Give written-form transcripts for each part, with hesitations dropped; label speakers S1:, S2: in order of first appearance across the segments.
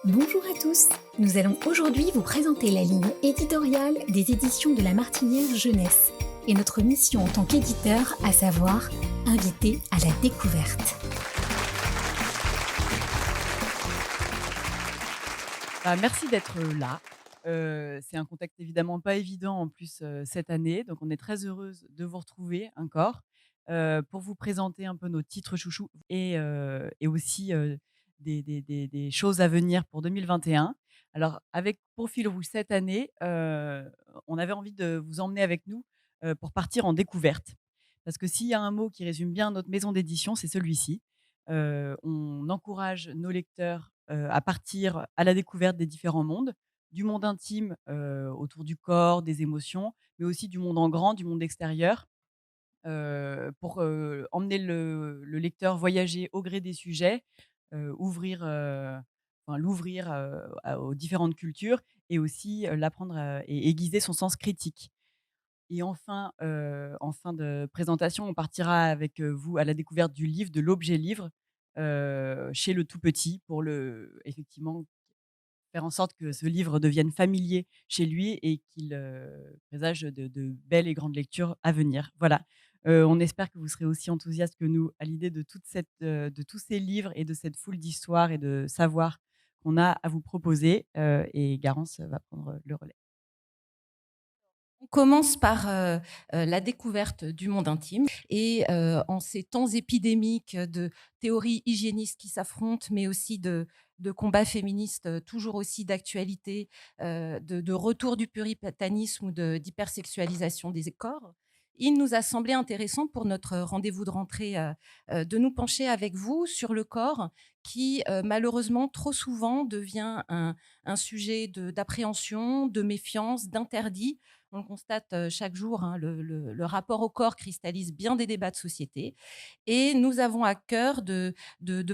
S1: Bonjour à tous, nous allons aujourd'hui vous présenter la ligne éditoriale des éditions de La Martinière Jeunesse et notre mission en tant qu'éditeur, à savoir inviter à la découverte.
S2: Merci d'être là. C'est un contexte évidemment pas évident en plus, cette année, donc on est très heureuse de vous retrouver encore, pour vous présenter un peu nos titres chouchous et aussi, des choses à venir pour 2021. Alors avec pour fil rouge cette année, on avait envie de vous emmener avec nous, pour partir en découverte. Parce que s'il y a un mot qui résume bien notre maison d'édition, c'est celui-ci. On encourage nos lecteurs, à partir à la découverte des différents mondes, du monde intime, autour du corps, des émotions, mais aussi du monde en grand, du monde extérieur, pour, emmener le lecteur voyager au gré des sujets, l'ouvrir, aux différentes cultures et aussi, l'apprendre, et aiguiser son sens critique. Et enfin, en fin de présentation, on partira avec, vous à la découverte du livre, de l'objet livre, chez le tout petit pour effectivement faire en sorte que ce livre devienne familier chez lui et qu'il, présage de belles et grandes lectures à venir. Voilà, on espère que vous serez aussi enthousiastes que nous à l'idée de tous ces livres et de cette foule d'histoires et de savoirs qu'on a à vous proposer, et Garance va prendre le relais.
S3: On commence par, la découverte du monde intime et en ces temps épidémiques de théories hygiénistes qui s'affrontent, mais aussi de combats féministes, toujours aussi d'actualité, de retour du puritanisme ou d'hypersexualisation des corps. Il nous a semblé intéressant pour notre rendez-vous de rentrée, de nous pencher avec vous sur le corps qui, malheureusement trop souvent devient un sujet d'appréhension, de méfiance, d'interdit. On le constate chaque jour, hein, le rapport au corps cristallise bien des débats de société. Et nous avons à cœur de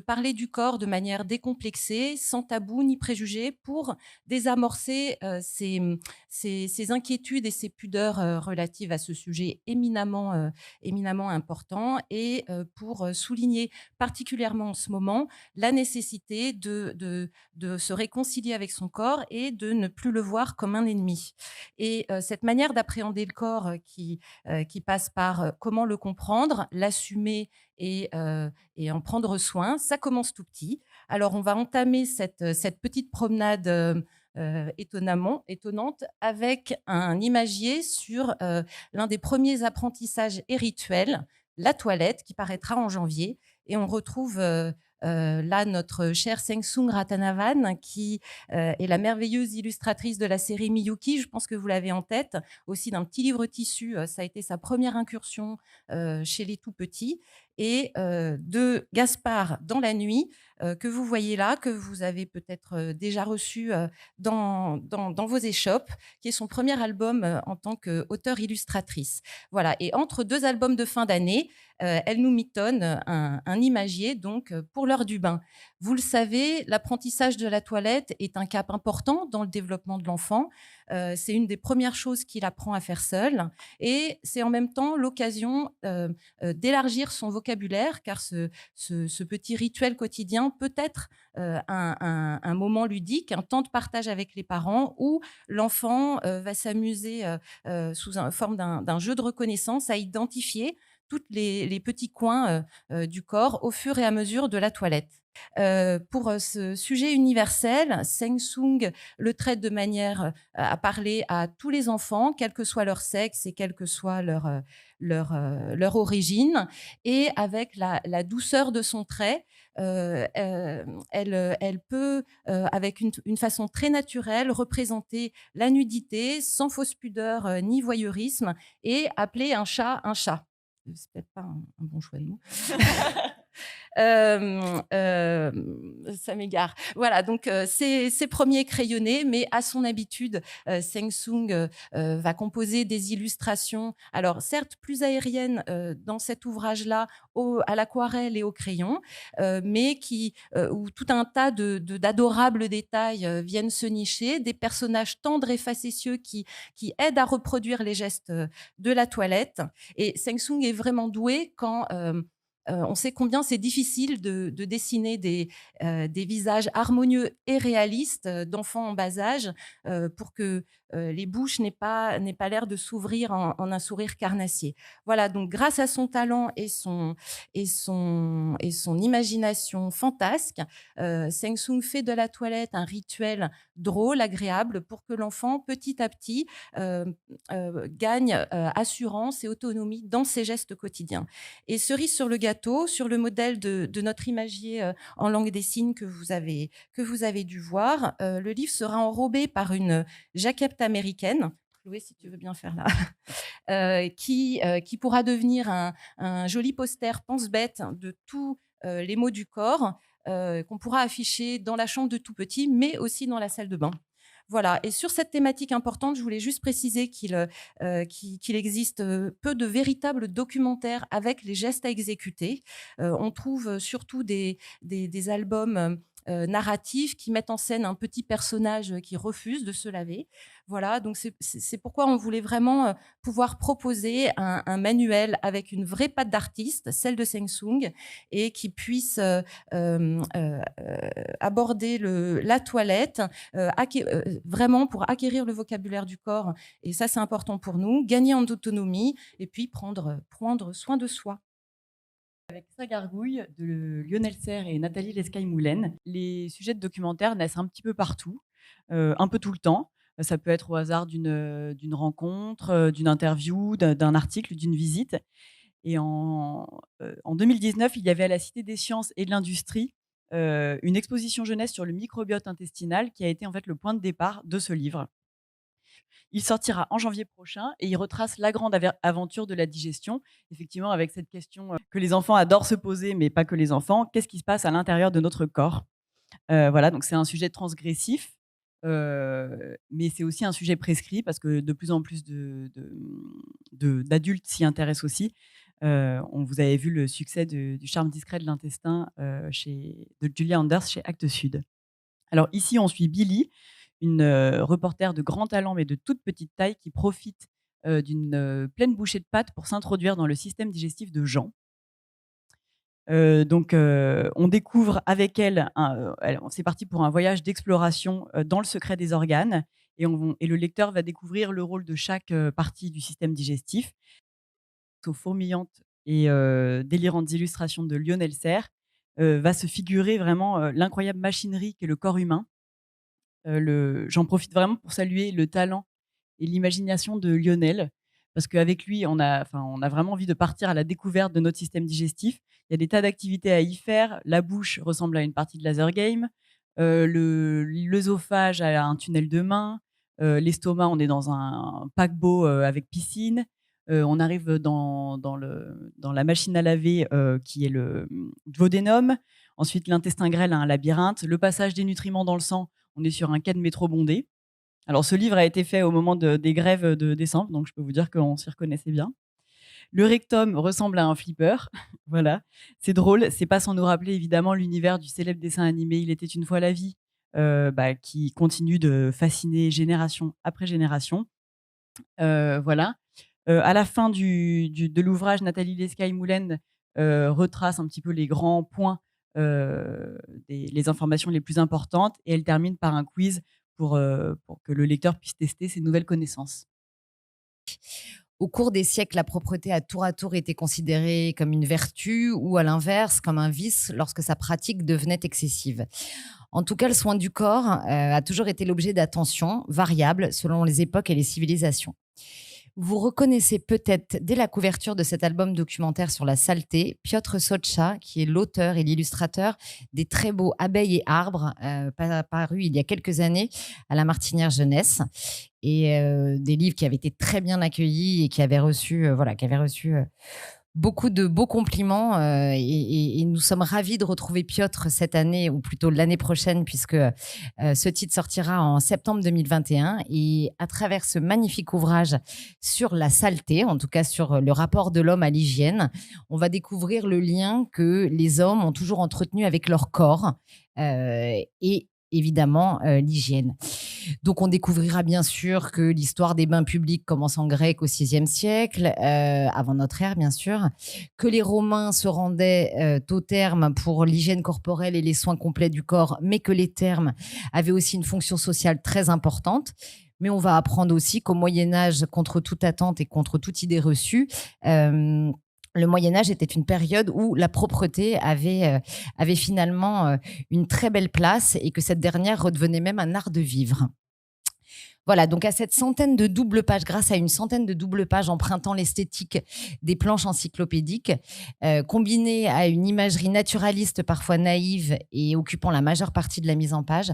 S3: parler du corps de manière décomplexée, sans tabou ni préjugés, pour désamorcer ces inquiétudes et ces pudeurs relatives à ce sujet éminemment important, et pour souligner particulièrement en ce moment la nécessité de se réconcilier avec son corps et de ne plus le voir comme un ennemi. Et cette manière d'appréhender le corps qui passe par comment le comprendre, l'assumer et en prendre soin, ça commence tout petit. Alors, on va entamer cette petite promenade étonnante avec un imagier sur l'un des premiers apprentissages et rituels, la toilette, qui paraîtra en janvier. Et on retrouve là notre chère Sengsung Ratanavan, qui est la merveilleuse illustratrice de la série Miyuki. Je pense que vous l'avez en tête. Aussi d'un petit livre tissu, ça a été sa première incursion chez les tout petits. Et de Gaspard dans la nuit, que vous voyez là, que vous avez peut-être déjà reçu dans vos échoppes, qui est son premier album en tant qu'auteure-illustratrice. Voilà. Et entre deux albums de fin d'année, elle nous mitonne un imagier donc pour l'heure du bain. Vous le savez, l'apprentissage de la toilette est un cap important dans le développement de l'enfant. C'est une des premières choses qu'il apprend à faire seul, et c'est en même temps l'occasion d'élargir son vocabulaire, car ce petit rituel quotidien peut être un moment ludique, un temps de partage avec les parents où l'enfant va s'amuser sous forme d'un jeu de reconnaissance à identifier tous les petits coins du corps au fur et à mesure de la toilette. Pour ce sujet universel, Seng Sung le traite de manière à parler à tous les enfants, quel que soit leur sexe et quelle que soit leur origine, et avec la douceur de son trait, elle peut, avec une façon très naturelle, représenter la nudité sans fausse pudeur ni voyeurisme, et appeler un chat un chat. C'est peut-être pas un bon choix de mots. Ça m'égare. Voilà, donc c'est premier crayonné, mais à son habitude, Seng Sung va composer des illustrations, alors certes plus aériennes dans cet ouvrage-là, à l'aquarelle et au crayon, mais où tout un tas d'adorables détails viennent se nicher, des personnages tendres et facétieux qui aident à reproduire les gestes de la toilette. Et Seng Sung est vraiment doué quand On sait combien c'est difficile de dessiner des visages harmonieux et réalistes d'enfants en bas âge pour que les bouches n'aient pas l'air de s'ouvrir en un sourire carnassier. Voilà, donc grâce à son talent et son imagination fantasque, Seng Sung fait de la toilette un rituel drôle, agréable, pour que l'enfant, petit à petit, gagne assurance et autonomie dans ses gestes quotidiens. Et cerise sur le gâteau, sur le modèle de notre imagier en langue des signes que vous avez dû voir, le livre sera enrobé par une jaquette américaine. Chloé, si tu veux bien faire là, qui pourra devenir un joli poster pense-bête de tous les maux du corps qu'on pourra afficher dans la chambre de tout petit, mais aussi dans la salle de bain. Voilà. Et sur cette thématique importante, je voulais juste préciser qu'il existe peu de véritables documentaires avec les gestes à exécuter. On trouve surtout des albums narratifs qui mettent en scène un petit personnage qui refuse de se laver. Voilà, donc c'est pourquoi on voulait vraiment pouvoir proposer un manuel avec une vraie patte d'artiste, celle de Seng Sung, et qui puisse aborder la toilette vraiment pour acquérir le vocabulaire du corps. Et ça, c'est important pour nous, gagner en autonomie et puis prendre soin de soi.
S2: Avec Sa Gargouille de Lionel Serre et Nathalie Lescaille-Moulin, les sujets de documentaires naissent un petit peu partout, un peu tout le temps. Ça peut être au hasard d'une rencontre, d'une interview, d'un article, d'une visite. Et en 2019, il y avait à la Cité des sciences et de l'industrie une exposition jeunesse sur le microbiote intestinal qui a été en fait le point de départ de ce livre. Il sortira en janvier prochain et il retrace la grande aventure de la digestion, effectivement avec cette question que les enfants adorent se poser, mais pas que les enfants. Qu'est-ce qui se passe à l'intérieur de notre corps ? Voilà, donc c'est un sujet transgressif, mais c'est aussi un sujet prescrit parce que de plus en plus d'adultes s'y intéressent aussi. Vous avez vu le succès du charme discret de l'intestin de Julia Anders chez Actes Sud. Alors ici, on suit Billy, une reporter de grand talent mais de toute petite taille qui profite d'une pleine bouchée de pâtes pour s'introduire dans le système digestif de Jean. On découvre avec elle, c'est parti pour un voyage d'exploration dans le secret des organes et le lecteur va découvrir le rôle de chaque partie du système digestif. Aux fourmillantes et délirantes illustrations de Lionel Serre, va se figurer vraiment l'incroyable machinerie qu'est le corps humain. J'en profite vraiment pour saluer le talent et l'imagination de Lionel, parce qu'avec lui, on a vraiment envie de partir à la découverte de notre système digestif. Il y a des tas d'activités à y faire. La bouche ressemble à une partie de laser game. L'œsophage a un tunnel de main. L'estomac, on est dans un paquebot avec piscine. On arrive dans la machine à laver qui est le duodénum. Ensuite, l'intestin grêle a un labyrinthe. Le passage des nutriments dans le sang, on est sur un quai de métro bondé. Alors, ce livre a été fait au moment des grèves de décembre, donc je peux vous dire qu'on s'y reconnaissait bien. Le rectum ressemble à un flipper. Voilà, c'est drôle. C'est pas sans nous rappeler évidemment l'univers du célèbre dessin animé Il était une fois la vie, qui continue de fasciner génération après génération. Voilà. À la fin de l'ouvrage, Nathalie Lescaille-Moulin retrace un petit peu les grands points, les informations les plus importantes, et elle termine par un quiz pour que le lecteur puisse tester ses nouvelles connaissances.
S4: Au cours des siècles, la propreté a tour à tour été considérée comme une vertu ou à l'inverse comme un vice lorsque sa pratique devenait excessive. En tout cas, le soin du corps a toujours été l'objet d'attention variable selon les époques et les civilisations. Vous reconnaissez peut-être dès la couverture de cet album documentaire sur la saleté Piotr Socha, qui est l'auteur et l'illustrateur des très beaux Abeilles et arbres, parus il y a quelques années à la Martinière Jeunesse, et des livres qui avaient été très bien accueillis et qui avaient reçu, beaucoup de beaux compliments et nous sommes ravis de retrouver Piotr cette année, ou plutôt l'année prochaine, puisque ce titre sortira en septembre 2021. Et à travers ce magnifique ouvrage sur la saleté, en tout cas sur le rapport de l'homme à l'hygiène, on va découvrir le lien que les hommes ont toujours entretenu avec leur corps et évidemment l'hygiène. Donc, on découvrira bien sûr que l'histoire des bains publics commence en grec au VIe siècle, avant notre ère, bien sûr, que les Romains se rendaient au terme pour l'hygiène corporelle et les soins complets du corps, mais que les thermes avaient aussi une fonction sociale très importante. Mais on va apprendre aussi qu'au Moyen-Âge, contre toute attente et contre toute idée reçue, le Moyen-Âge était une période où la propreté avait finalement une très belle place et que cette dernière redevenait même un art de vivre. Voilà, donc à cette centaine de doubles pages, grâce à une centaine de doubles pages empruntant l'esthétique des planches encyclopédiques, combinée à une imagerie naturaliste parfois naïve et occupant la majeure partie de la mise en page,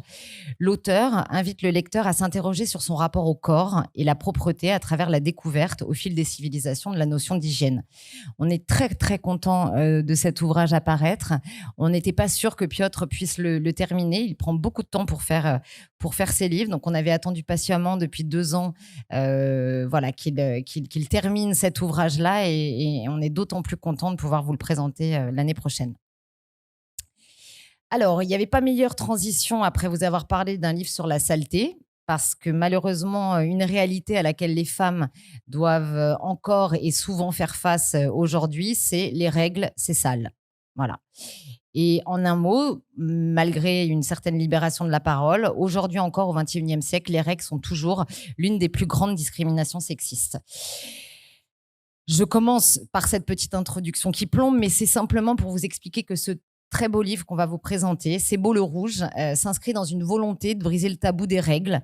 S4: l'auteur invite le lecteur à s'interroger sur son rapport au corps et la propreté à travers la découverte au fil des civilisations de la notion d'hygiène. On est très très content de cet ouvrage à paraître. On n'était pas sûr que Piotr puisse le terminer. Il prend beaucoup de temps pour faire ses livres. Donc on avait attendu patiemment depuis 2 ans qu'il termine cet ouvrage-là et on est d'autant plus content de pouvoir vous le présenter l'année prochaine. Alors, il n'y avait pas meilleure transition après vous avoir parlé d'un livre sur la saleté, parce que malheureusement, une réalité à laquelle les femmes doivent encore et souvent faire face aujourd'hui, c'est les règles, c'est sale. Voilà. Et en un mot, malgré une certaine libération de la parole, aujourd'hui encore au XXIe siècle, les règles sont toujours l'une des plus grandes discriminations sexistes. Je commence par cette petite introduction qui plombe, mais c'est simplement pour vous expliquer que ce très beau livre qu'on va vous présenter, C'est beau le rouge, s'inscrit dans une volonté de briser le tabou des règles,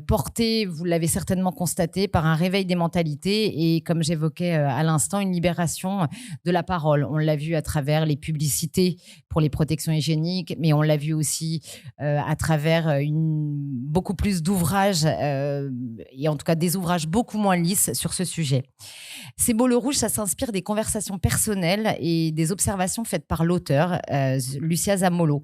S4: porté, vous l'avez certainement constaté, par un réveil des mentalités et, comme j'évoquais à l'instant, une libération de la parole. On l'a vu à travers les publicités pour les protections hygiéniques, mais on l'a vu aussi à travers beaucoup plus d'ouvrages, et en tout cas des ouvrages beaucoup moins lisses sur ce sujet. C'est beau le rouge, ça s'inspire des conversations personnelles et des observations faites par l'auteur, Lucia Zamolo.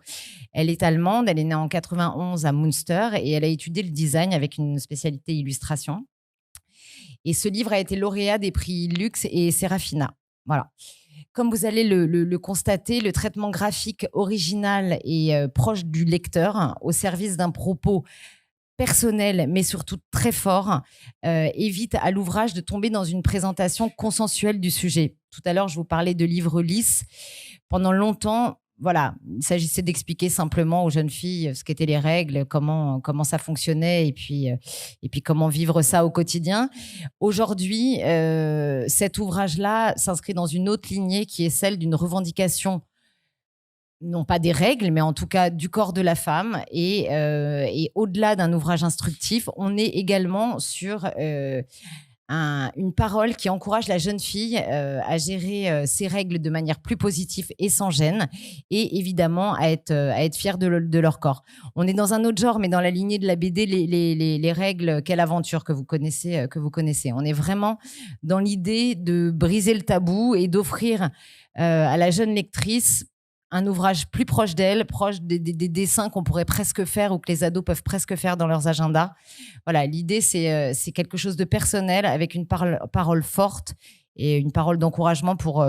S4: Elle est allemande, elle est née en 91 à Münster et elle a étudié le design avec une spécialité illustration. Et ce livre a été lauréat des prix Lux et Serafina. Voilà. Comme vous allez le constater, le traitement graphique original et proche du lecteur, au service d'un propos personnel, mais surtout très fort, évite à l'ouvrage de tomber dans une présentation consensuelle du sujet. Tout à l'heure, je vous parlais de livres lisses. Pendant longtemps, voilà, il s'agissait d'expliquer simplement aux jeunes filles ce qu'étaient les règles, comment ça fonctionnait et puis comment vivre ça au quotidien. Aujourd'hui, cet ouvrage-là s'inscrit dans une autre lignée qui est celle d'une revendication, non pas des règles, mais en tout cas du corps de la femme. Et au-delà d'un ouvrage instructif, on est également sur une parole qui encourage la jeune fille à gérer ses règles de manière plus positive et sans gêne, et évidemment à être fière de leur corps. On est dans un autre genre, mais dans la lignée de la BD, les règles, quelle aventure que vous connaissez. On est vraiment dans l'idée de briser le tabou et d'offrir à la jeune lectrice un ouvrage plus proche d'elle, proche des dessins qu'on pourrait presque faire ou que les ados peuvent presque faire dans leurs agendas. Voilà, l'idée, c'est quelque chose de personnel avec une parole forte et une parole d'encouragement pour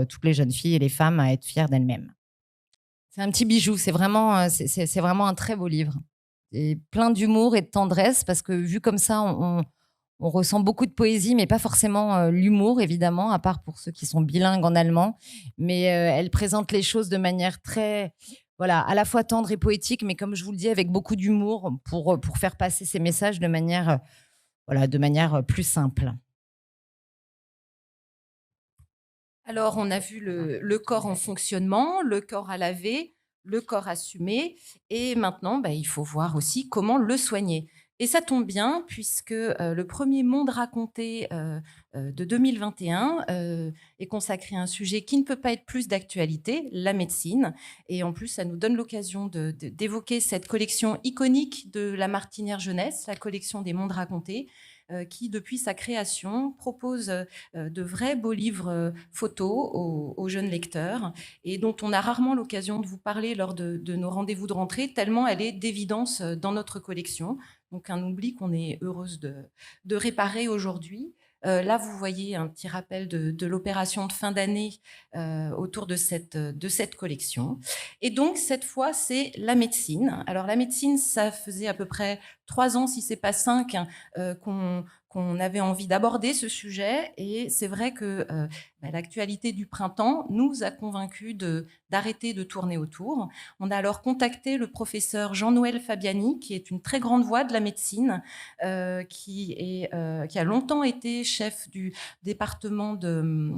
S4: toutes les jeunes filles et les femmes à être fières d'elles-mêmes. C'est un petit bijou, c'est vraiment un très beau livre. Et plein d'humour et de tendresse, parce que vu comme ça, on ressent beaucoup de poésie, mais pas forcément l'humour, évidemment, à part pour ceux qui sont bilingues en allemand. Mais elle présente les choses de manière très, voilà, à la fois tendre et poétique, mais comme je vous le dis, avec beaucoup d'humour pour faire passer ces messages de manière plus simple.
S3: Alors, on a vu le corps en fonctionnement, le corps à laver, le corps assumé. Et maintenant, il faut voir aussi comment le soigner. Et ça tombe bien, puisque le premier Monde raconté de 2021 est consacré à un sujet qui ne peut pas être plus d'actualité, la médecine. Et en plus, ça nous donne l'occasion d'évoquer cette collection iconique de la Martinière Jeunesse, la collection des Mondes racontés, qui, depuis sa création, propose de vrais beaux livres photos aux jeunes lecteurs et dont on a rarement l'occasion de vous parler lors de nos rendez-vous de rentrée, tellement elle est d'évidence dans notre collection. Donc un oubli qu'on est heureuse de réparer aujourd'hui. Là, vous voyez un petit rappel de l'opération de fin d'année autour de cette collection. Et donc, cette fois, c'est la médecine. Alors, la médecine, ça faisait à peu près 3 ans, si c'est pas 5, qu'on avait envie d'aborder ce sujet. Et c'est vrai que l'actualité du printemps nous a convaincus d'arrêter de tourner autour. On a alors contacté le professeur Jean-Noël Fabiani, qui est une très grande voix de la médecine, qui a longtemps été chef du département de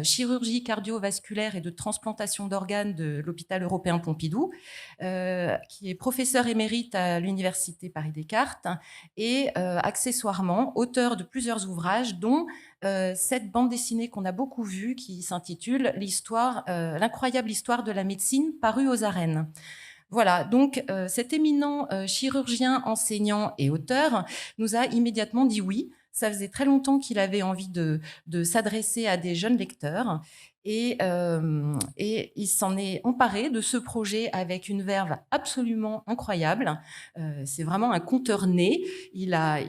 S3: chirurgie cardiovasculaire et de transplantation d'organes de l'hôpital européen Pompidou, qui est professeur émérite à l'université Paris-Descartes et accessoirement auteur de plusieurs ouvrages, dont cette bande dessinée qu'on a beaucoup vue, qui s'intitule L'incroyable histoire de la médecine, parue aux arènes. Voilà, donc cet éminent chirurgien, enseignant et auteur nous a immédiatement dit oui. Ça faisait très longtemps qu'il avait envie de s'adresser à des jeunes lecteurs. Et il s'en est emparé de ce projet avec une verve absolument incroyable. C'est vraiment un conteur né. Il a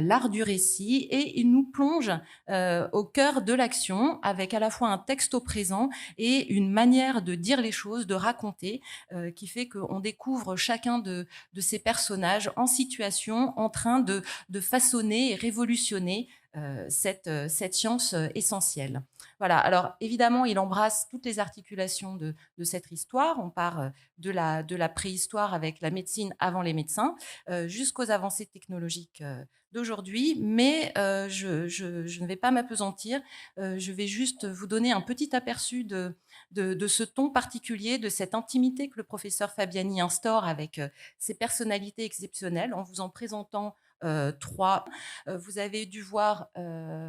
S3: l'art du récit et il nous plonge au cœur de l'action avec à la fois un texte au présent et une manière de dire les choses, de raconter, qui fait qu'on découvre chacun de ces personnages en situation, en train de façonner et révolutionner cette science essentielle. Voilà. Alors évidemment, il embrasse toutes les articulations de cette histoire. On part de la préhistoire avec la médecine avant les médecins, jusqu'aux avancées technologiques d'aujourd'hui. Mais je ne vais pas m'appesantir. Je vais juste vous donner un petit aperçu de ce ton particulier, de cette intimité que le professeur Fabiani instaure avec ses personnalités exceptionnelles, en vous en présentant 3. Vous avez dû voir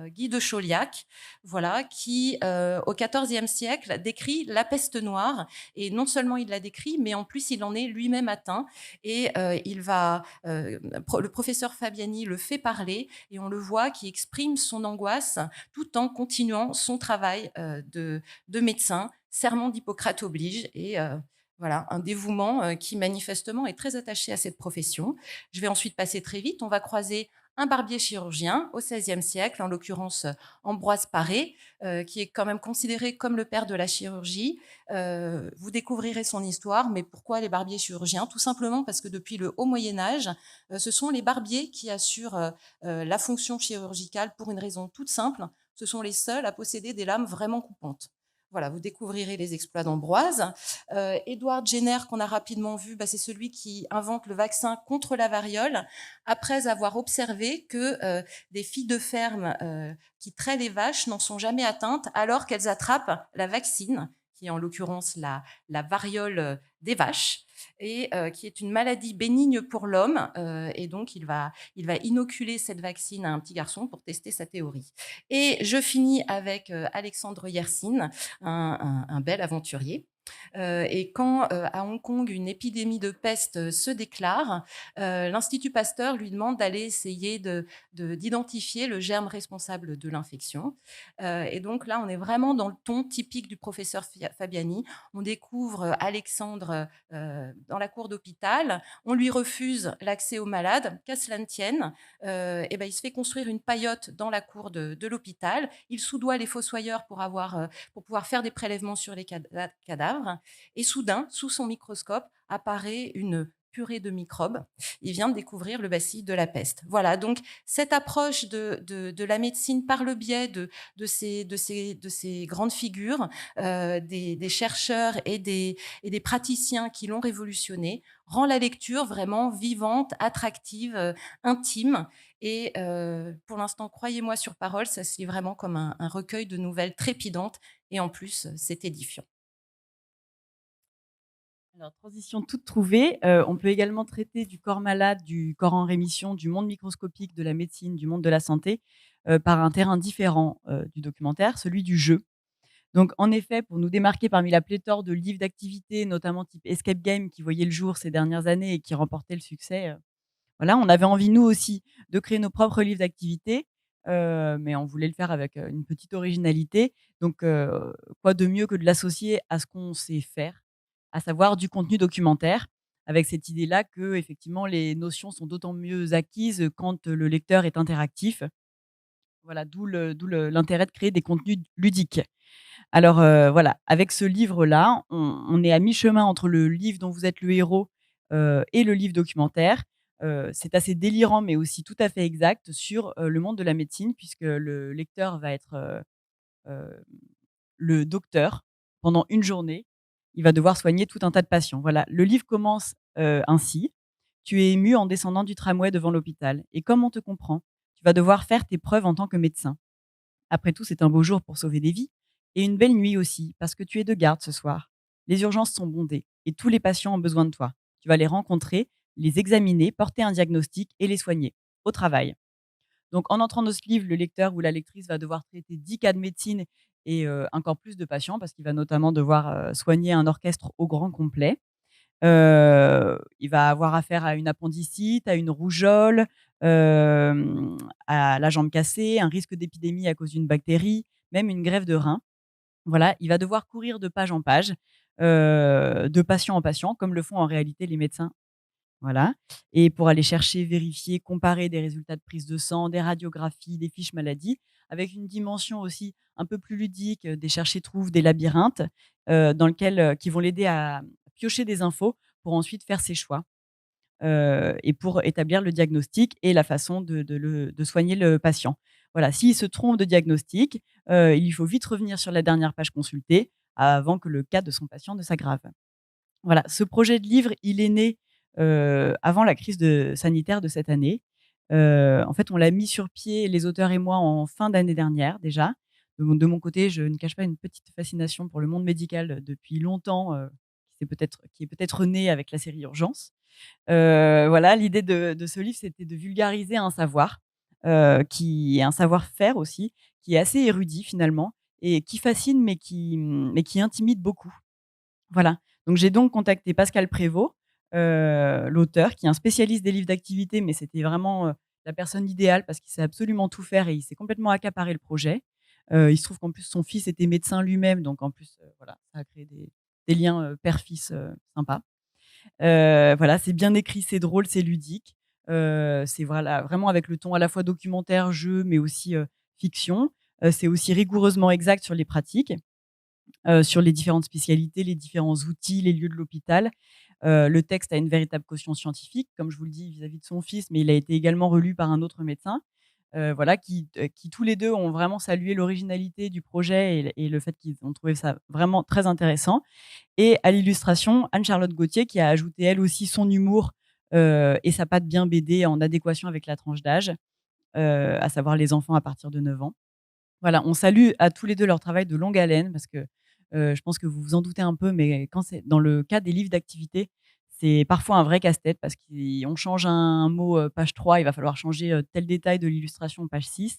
S3: Guy de Chauliac, voilà, qui au XIVe siècle décrit la peste noire, et non seulement il la décrit, mais en plus il en est lui-même atteint, et le professeur Fabiani le fait parler, et on le voit qui exprime son angoisse tout en continuant son travail de médecin. Serment d'Hippocrate oblige, et voilà, un dévouement qui manifestement est très attaché à cette profession. Je vais ensuite passer très vite. On va croiser un barbier chirurgien au XVIe siècle, en l'occurrence Ambroise Paré, qui est quand même considéré comme le père de la chirurgie. Vous découvrirez son histoire, mais pourquoi les barbiers chirurgiens? Tout simplement parce que depuis le haut Moyen-Âge, ce sont les barbiers qui assurent la fonction chirurgicale pour une raison toute simple. Ce sont les seuls à posséder des lames vraiment coupantes. Voilà, vous découvrirez les exploits d'Ambroise. Édouard Jenner, qu'on a rapidement vu, c'est celui qui invente le vaccin contre la variole, après avoir observé que des filles de ferme qui traient les vaches n'en sont jamais atteintes, alors qu'elles attrapent la vaccine, qui est en l'occurrence la variole des vaches, et qui est une maladie bénigne pour l'homme. Et donc, il va inoculer cette vaccine à un petit garçon pour tester sa théorie. Et je finis avec Alexandre Yersin, un bel aventurier. Et quand à Hong Kong une épidémie de peste se déclare, l'Institut Pasteur lui demande d'aller essayer d'identifier le germe responsable de l'infection. Et donc là, on est vraiment dans le ton typique du professeur Fabiani. On découvre Alexandre dans la cour d'hôpital, on lui refuse l'accès aux malades, qu'à cela ne tienne, il se fait construire une paillote dans la cour de l'hôpital, il soudoie les fossoyeurs pour pouvoir faire des prélèvements sur les cadavres, et soudain, sous son microscope, apparaît une purée de microbes. Il vient de découvrir le bacille de la peste. Voilà, donc cette approche de la médecine par le biais de ces grandes figures, des chercheurs et des praticiens qui l'ont révolutionné, rend la lecture vraiment vivante, attractive, intime. Et pour l'instant, croyez-moi sur parole, ça se lit vraiment comme un recueil de nouvelles trépidantes, et en plus, c'est édifiant.
S2: Alors, transition toute trouvée, on peut également traiter du corps malade, du corps en rémission, du monde microscopique, de la médecine, du monde de la santé, par un terrain différent du documentaire, celui du jeu. Donc en effet, pour nous démarquer parmi la pléthore de livres d'activités, notamment type escape game, qui voyaient le jour ces dernières années et qui remportaient le succès, voilà, on avait envie, nous aussi, de créer nos propres livres d'activités, mais on voulait le faire avec une petite originalité. Donc quoi de mieux que de l'associer à ce qu'on sait faire, à savoir du contenu documentaire, avec cette idée-là que effectivement les notions sont d'autant mieux acquises quand le lecteur est interactif. Voilà, d'où l'intérêt de créer des contenus ludiques. Alors, voilà, avec ce livre-là, on est à mi-chemin entre le livre dont vous êtes le héros, et le livre documentaire. C'est assez délirant, mais aussi tout à fait exact sur, le monde de la médecine puisque le lecteur va être, heu, le docteur pendant une journée. Il va devoir soigner tout un tas de patients. Voilà, le livre commence, ainsi: «Tu es ému en descendant du tramway devant l'hôpital et comme on te comprend, tu vas devoir faire tes preuves en tant que médecin. Après tout, c'est un beau jour pour sauver des vies et une belle nuit aussi, parce que tu es de garde ce soir. Les urgences sont bondées et tous les patients ont besoin de toi. Tu vas les rencontrer, les examiner, porter un diagnostic et les soigner. Au travail.» Donc, en entrant dans ce livre, le lecteur ou la lectrice va devoir traiter 10 cas de médecine et encore plus de patients, parce qu'il va notamment devoir soigner un orchestre au grand complet. Il va avoir affaire à une appendicite, à une rougeole, à la jambe cassée, un risque d'épidémie à cause d'une bactérie, même une greffe de rein. Voilà, il va devoir courir de page en page, de patient en patient, comme le font en réalité les médecins. Voilà, et pour aller chercher, vérifier, comparer des résultats de prise de sang, des radiographies, des fiches maladies, avec une dimension aussi un peu plus ludique, des chercher-trouves, des labyrinthes, dans lequel, qui vont l'aider à piocher des infos pour ensuite faire ses choix, et pour établir le diagnostic et la façon de soigner le patient. Voilà, s'il se trompe de diagnostic, il lui faut vite revenir sur la dernière page consultée avant que le cas de son patient ne s'aggrave. Voilà, ce projet de livre, il est né, avant la crise sanitaire de cette année. En fait, on l'a mis sur pied, les auteurs et moi, en fin d'année dernière déjà. De mon côté, je ne cache pas une petite fascination pour le monde médical depuis longtemps, qui est peut-être née avec la série Urgence. Voilà, l'idée de ce livre, c'était de vulgariser un savoir, qui est un savoir-faire aussi, qui est assez érudit finalement et qui fascine mais qui intimide beaucoup. Voilà, donc j'ai donc contacté Pascal Prévost, l'auteur qui est un spécialiste des livres d'activité, mais c'était vraiment, la personne idéale parce qu'il sait absolument tout faire et il s'est complètement accaparé le projet. Il se trouve qu'en plus son fils était médecin lui-même, donc en plus, voilà, ça a créé des liens, père-fils, sympas. Voilà, c'est bien écrit, c'est drôle, c'est ludique. C'est voilà, vraiment avec le ton à la fois documentaire, jeu, mais aussi, fiction. C'est aussi rigoureusement exact sur les pratiques. Sur les différentes spécialités, les différents outils, les lieux de l'hôpital. Le texte a une véritable caution scientifique, comme je vous le dis, vis-à-vis de son fils, mais il a été également relu par un autre médecin, voilà, qui tous les 2 ont vraiment salué l'originalité du projet et le fait qu'ils ont trouvé ça vraiment très intéressant. Et à l'illustration, Anne-Charlotte Gauthier qui a ajouté elle aussi son humour, et sa patte bien BD en adéquation avec la tranche d'âge, à savoir les enfants à partir de 9 ans. Voilà, on salue à tous les 2 leur travail de longue haleine parce que, je pense que vous vous en doutez un peu, mais quand c'est dans le cas des livres d'activité, c'est parfois un vrai casse-tête parce qu'on change un mot, page 3, il va falloir changer, tel détail de l'illustration page 6.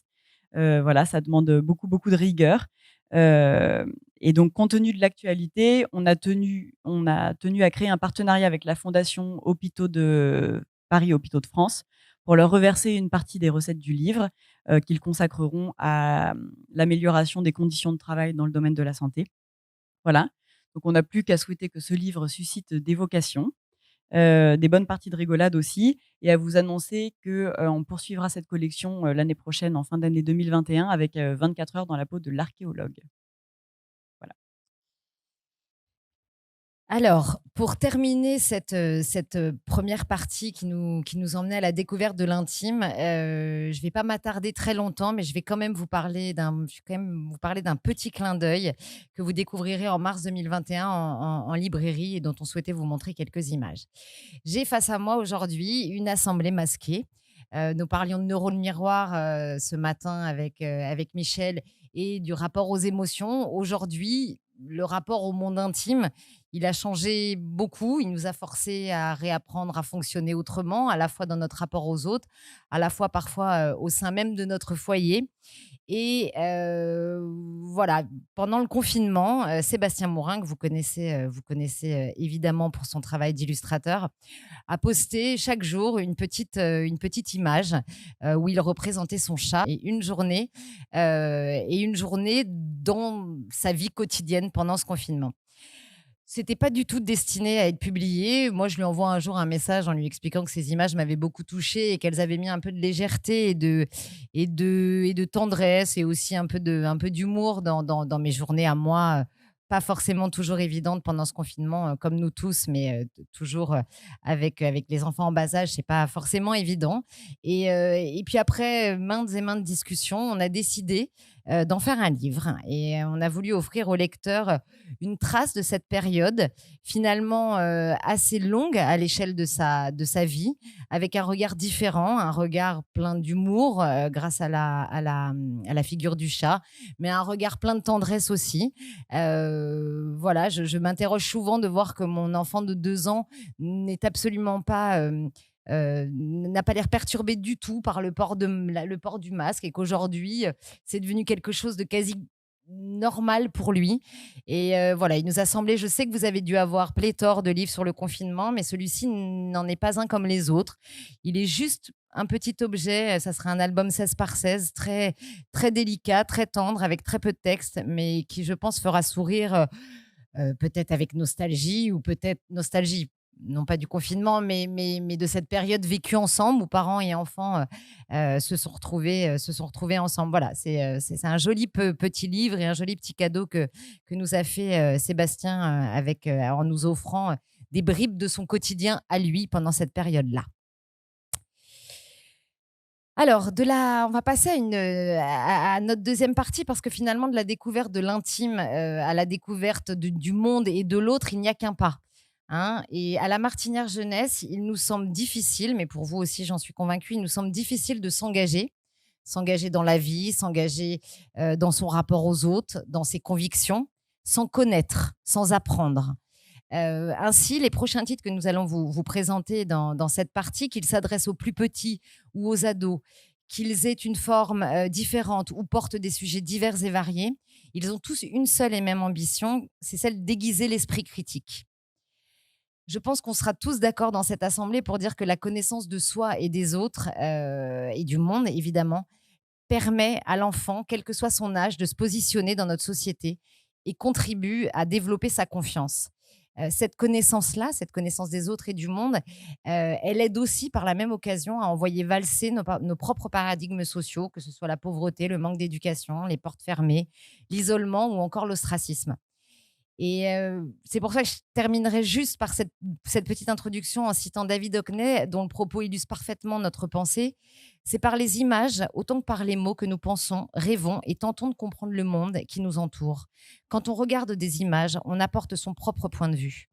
S2: Voilà, ça demande, beaucoup, beaucoup de rigueur. Et donc compte tenu de l'actualité, on a tenu à créer un partenariat avec la fondation Hôpitaux de Paris Hôpitaux de France pour leur reverser une partie des recettes du livre, qu'ils consacreront à, l'amélioration des conditions de travail dans le domaine de la santé. Voilà, donc on n'a plus qu'à souhaiter que ce livre suscite des vocations, des bonnes parties de rigolade aussi et à vous annoncer que, on poursuivra cette collection, l'année prochaine en fin d'année 2021 avec, 24 heures dans la peau de l'archéologue. Voilà.
S4: Alors, pour terminer cette première partie qui nous emmenait à la découverte de l'intime, je ne vais pas m'attarder très longtemps, mais je vais quand même vous parler d'un petit clin d'œil que vous découvrirez en mars 2021 en librairie et dont on souhaitait vous montrer quelques images. J'ai face à moi aujourd'hui une assemblée masquée. Nous parlions de neurones miroirs ce matin avec Michel et du rapport aux émotions. Aujourd'hui, le rapport au monde intime, il a changé beaucoup. Il nous a forcés à réapprendre à fonctionner autrement, à la fois dans notre rapport aux autres, à la fois parfois au sein même de notre foyer. Et voilà, pendant le confinement, Sébastien Morin, que vous connaissez évidemment pour son travail d'illustrateur, a posté chaque jour une petite image où il représentait son chat et une journée dans sa vie quotidienne pendant ce confinement. C'était pas du tout destiné à être publié. Moi, je lui envoie un jour un message en lui expliquant que ces images m'avaient beaucoup touchée et qu'elles avaient mis un peu de légèreté et de tendresse et aussi un peu d'humour dans mes journées à moi, pas forcément toujours évidentes pendant ce confinement, comme nous tous, mais toujours avec les enfants en bas âge, c'est pas forcément évident. Et puis après maintes et maintes discussions, on a décidé d'en faire un livre et on a voulu offrir au lecteur une trace de cette période, finalement assez longue à l'échelle de sa vie, avec un regard différent, un regard plein d'humour grâce à la figure du chat, mais un regard plein de tendresse aussi. Voilà, je m'interroge souvent de voir que mon enfant de 2 ans n'est absolument pas... n'a pas l'air perturbé du tout par le port du masque et qu'aujourd'hui, c'est devenu quelque chose de quasi normal pour lui. Et voilà, il nous a semblé, je sais que vous avez dû avoir pléthore de livres sur le confinement, mais celui-ci n'en est pas un comme les autres. Il est juste un petit objet, ça sera un album 16 par 16, très, très délicat, très tendre, avec très peu de texte, mais qui, je pense, fera sourire peut-être avec nostalgie ou peut-être nostalgie, non pas du confinement, mais de cette période vécue ensemble où parents et enfants se sont retrouvés ensemble. Voilà, c'est un joli petit livre et un joli petit cadeau que nous a fait Sébastien en nous offrant des bribes de son quotidien à lui pendant cette période-là. Alors, on va passer à notre deuxième partie parce que finalement, de la découverte de l'intime à la découverte du monde et de l'autre, il n'y a qu'un pas. Hein. Et à la Martinière Jeunesse, il nous semble difficile, mais pour vous aussi, j'en suis convaincue, il nous semble difficile de s'engager dans la vie, s'engager dans son rapport aux autres, dans ses convictions, sans connaître, sans apprendre. Ainsi, les prochains titres que nous allons vous présenter dans cette partie, qu'ils s'adressent aux plus petits ou aux ados, qu'ils aient une forme différente ou portent des sujets divers et variés, ils ont tous une seule et même ambition, c'est celle d'aiguiser l'esprit critique. Je pense qu'on sera tous d'accord dans cette assemblée pour dire que la connaissance de soi et des autres, et du monde évidemment, permet à l'enfant, quel que soit son âge, de se positionner dans notre société et contribue à développer sa confiance. Cette connaissance-là, cette connaissance des autres et du monde, elle aide aussi par la même occasion à envoyer valser nos propres paradigmes sociaux, que ce soit la pauvreté, le manque d'éducation, les portes fermées, l'isolement ou encore l'ostracisme. Et c'est pour ça que je terminerai juste par cette petite introduction en citant David Hockney, dont le propos illustre parfaitement notre pensée. C'est par les images, autant que par les mots, que nous pensons, rêvons et tentons de comprendre le monde qui nous entoure. Quand on regarde des images, on apporte son propre point de vue.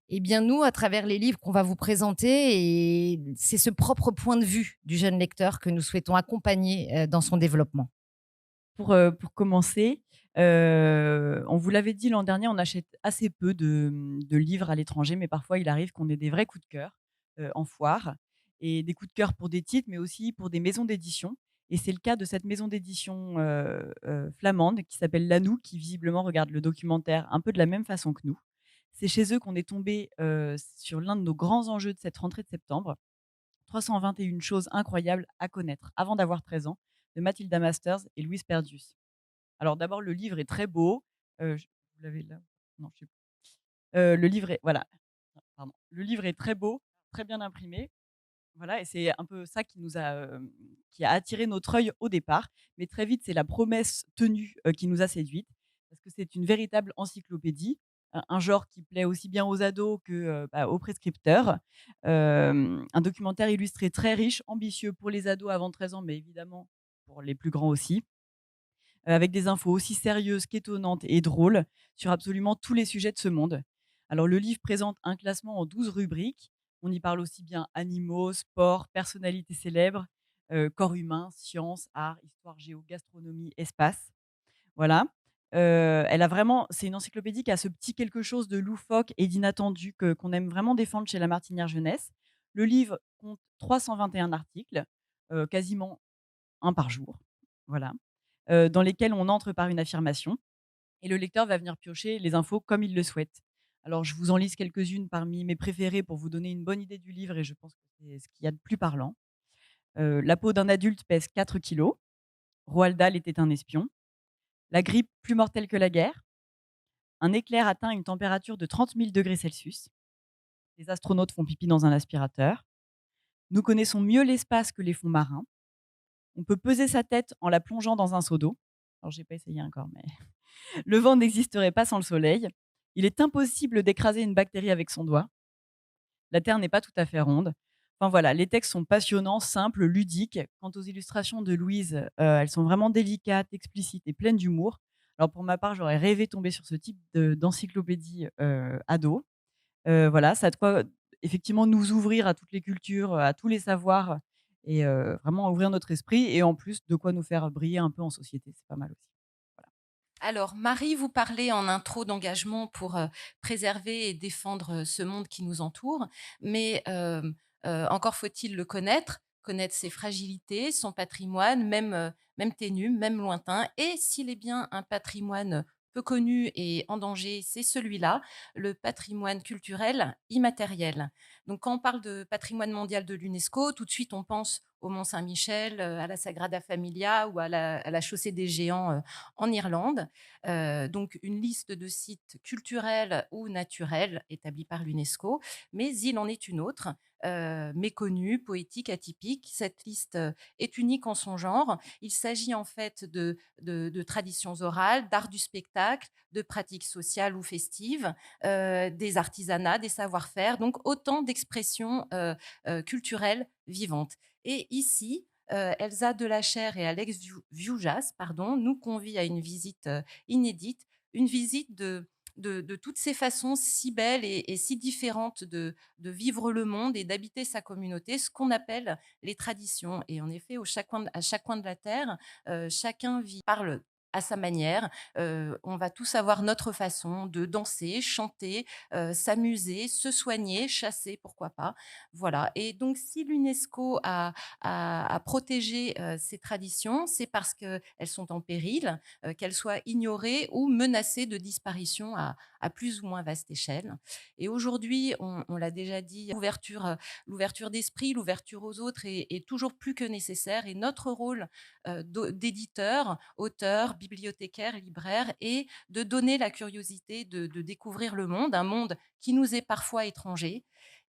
S4: Eh bien, nous, à travers les livres qu'on va vous présenter, et c'est ce propre point de vue du jeune lecteur que nous souhaitons accompagner dans son développement.
S2: Pour commencer, on vous l'avait dit l'an dernier, on achète assez peu de livres à l'étranger, mais parfois il arrive qu'on ait des vrais coups de cœur, en foire et des coups de cœur pour des titres, mais aussi pour des maisons d'édition et c'est le cas de cette maison d'édition, flamande qui s'appelle Lanoue, qui visiblement regarde le documentaire un peu de la même façon que nous. C'est chez eux qu'on est tombé sur l'un de nos grands enjeux de cette rentrée de septembre, 321 choses incroyables à connaître avant d'avoir 13 ans, de Mathilda Masters et Louise Perdius. Alors d'abord, le livre est très beau. Vous l'avez là? Non, je sais plus. Le livre est voilà, pardon. Le livre est très beau, très bien imprimé. Voilà et c'est un peu ça qui a attiré notre œil au départ. Mais très vite, c'est la promesse tenue, qui nous a séduites parce que c'est une véritable encyclopédie, un genre qui plaît aussi bien aux ados que, aux prescripteurs. Un documentaire illustré très riche, ambitieux pour les ados avant 13 ans, mais évidemment pour les plus grands aussi. Avec des infos aussi sérieuses qu'étonnantes et drôles sur absolument tous les sujets de ce monde. Alors le livre présente un classement en 12 rubriques. On y parle aussi bien animaux, sport, personnalités célèbres, corps humain, sciences, art, histoire, géo, gastronomie, espace. Voilà. Elle a vraiment c'est une encyclopédie qui a ce petit quelque chose de loufoque et d'inattendu qu'on aime vraiment défendre chez La Martinière Jeunesse. Le livre compte 321 articles, quasiment un par jour. Voilà. Dans lesquels on entre par une affirmation et le lecteur va venir piocher les infos comme il le souhaite. Alors je vous en liste quelques-unes parmi mes préférées pour vous donner une bonne idée du livre et je pense que c'est ce qu'il y a de plus parlant. La peau d'un adulte pèse 4 kilos. Roald Dahl était un espion. La grippe plus mortelle que la guerre. Un éclair atteint une température de 30 000 degrés Celsius. Les astronautes font pipi dans un aspirateur. Nous connaissons mieux l'espace que les fonds marins. On peut peser sa tête en la plongeant dans un seau d'eau. Alors, j'ai pas essayé encore, mais le vent n'existerait pas sans le soleil. Il est impossible d'écraser une bactérie avec son doigt. La Terre n'est pas tout à fait ronde. Enfin voilà, les textes sont passionnants, simples, ludiques. Quant aux illustrations de Louise, elles sont vraiment délicates, explicites et pleines d'humour. Alors pour ma part, j'aurais rêvé de tomber sur ce type d'encyclopédie ado. Voilà, ça a de quoi effectivement nous ouvrir à toutes les cultures, à tous les savoirs et vraiment ouvrir notre esprit et en plus de quoi nous faire briller un peu en société. C'est pas mal aussi. Voilà.
S3: Alors, Marie, vous parlez en intro d'engagement pour préserver et défendre ce monde qui nous entoure, mais encore faut-il le connaître ses fragilités, son patrimoine, même ténu, même lointain. Et s'il est bien un patrimoine peu connu et en danger, c'est celui-là, le patrimoine culturel immatériel. Donc, quand on parle de patrimoine mondial de l'UNESCO, tout de suite, on pense au Mont Saint-Michel, à la Sagrada Familia ou à la Chaussée des Géants en Irlande. Donc une liste de sites culturels ou naturels établis par l'UNESCO, mais il en est une autre, méconnue, poétique, atypique. Cette liste est unique en son genre. Il s'agit en fait de traditions orales, d'art du spectacle, de pratiques sociales ou festives, des artisanats, des savoir-faire, donc autant d'expressions culturelles vivantes. Et ici, Elsa Delachère et Alex Vioujas nous convient à une visite inédite, une visite de toutes ces façons si belles et si différentes de vivre le monde et d'habiter sa communauté, ce qu'on appelle les traditions. Et en effet, à chaque coin de la Terre, chacun parle à sa manière. On va tous avoir notre façon de danser, chanter, s'amuser, se soigner, chasser, pourquoi pas. Voilà. Et donc, si l'UNESCO a protégé ces traditions, c'est parce qu'elles sont en péril, qu'elles soient ignorées ou menacées de disparition à plus ou moins vaste échelle. Et aujourd'hui, on l'a déjà dit, l'ouverture d'esprit, l'ouverture aux autres est toujours plus que nécessaire. Et notre rôle d'éditeur, auteur, bibliothécaire, libraire est de donner la curiosité de découvrir le monde, un monde qui nous est parfois étranger.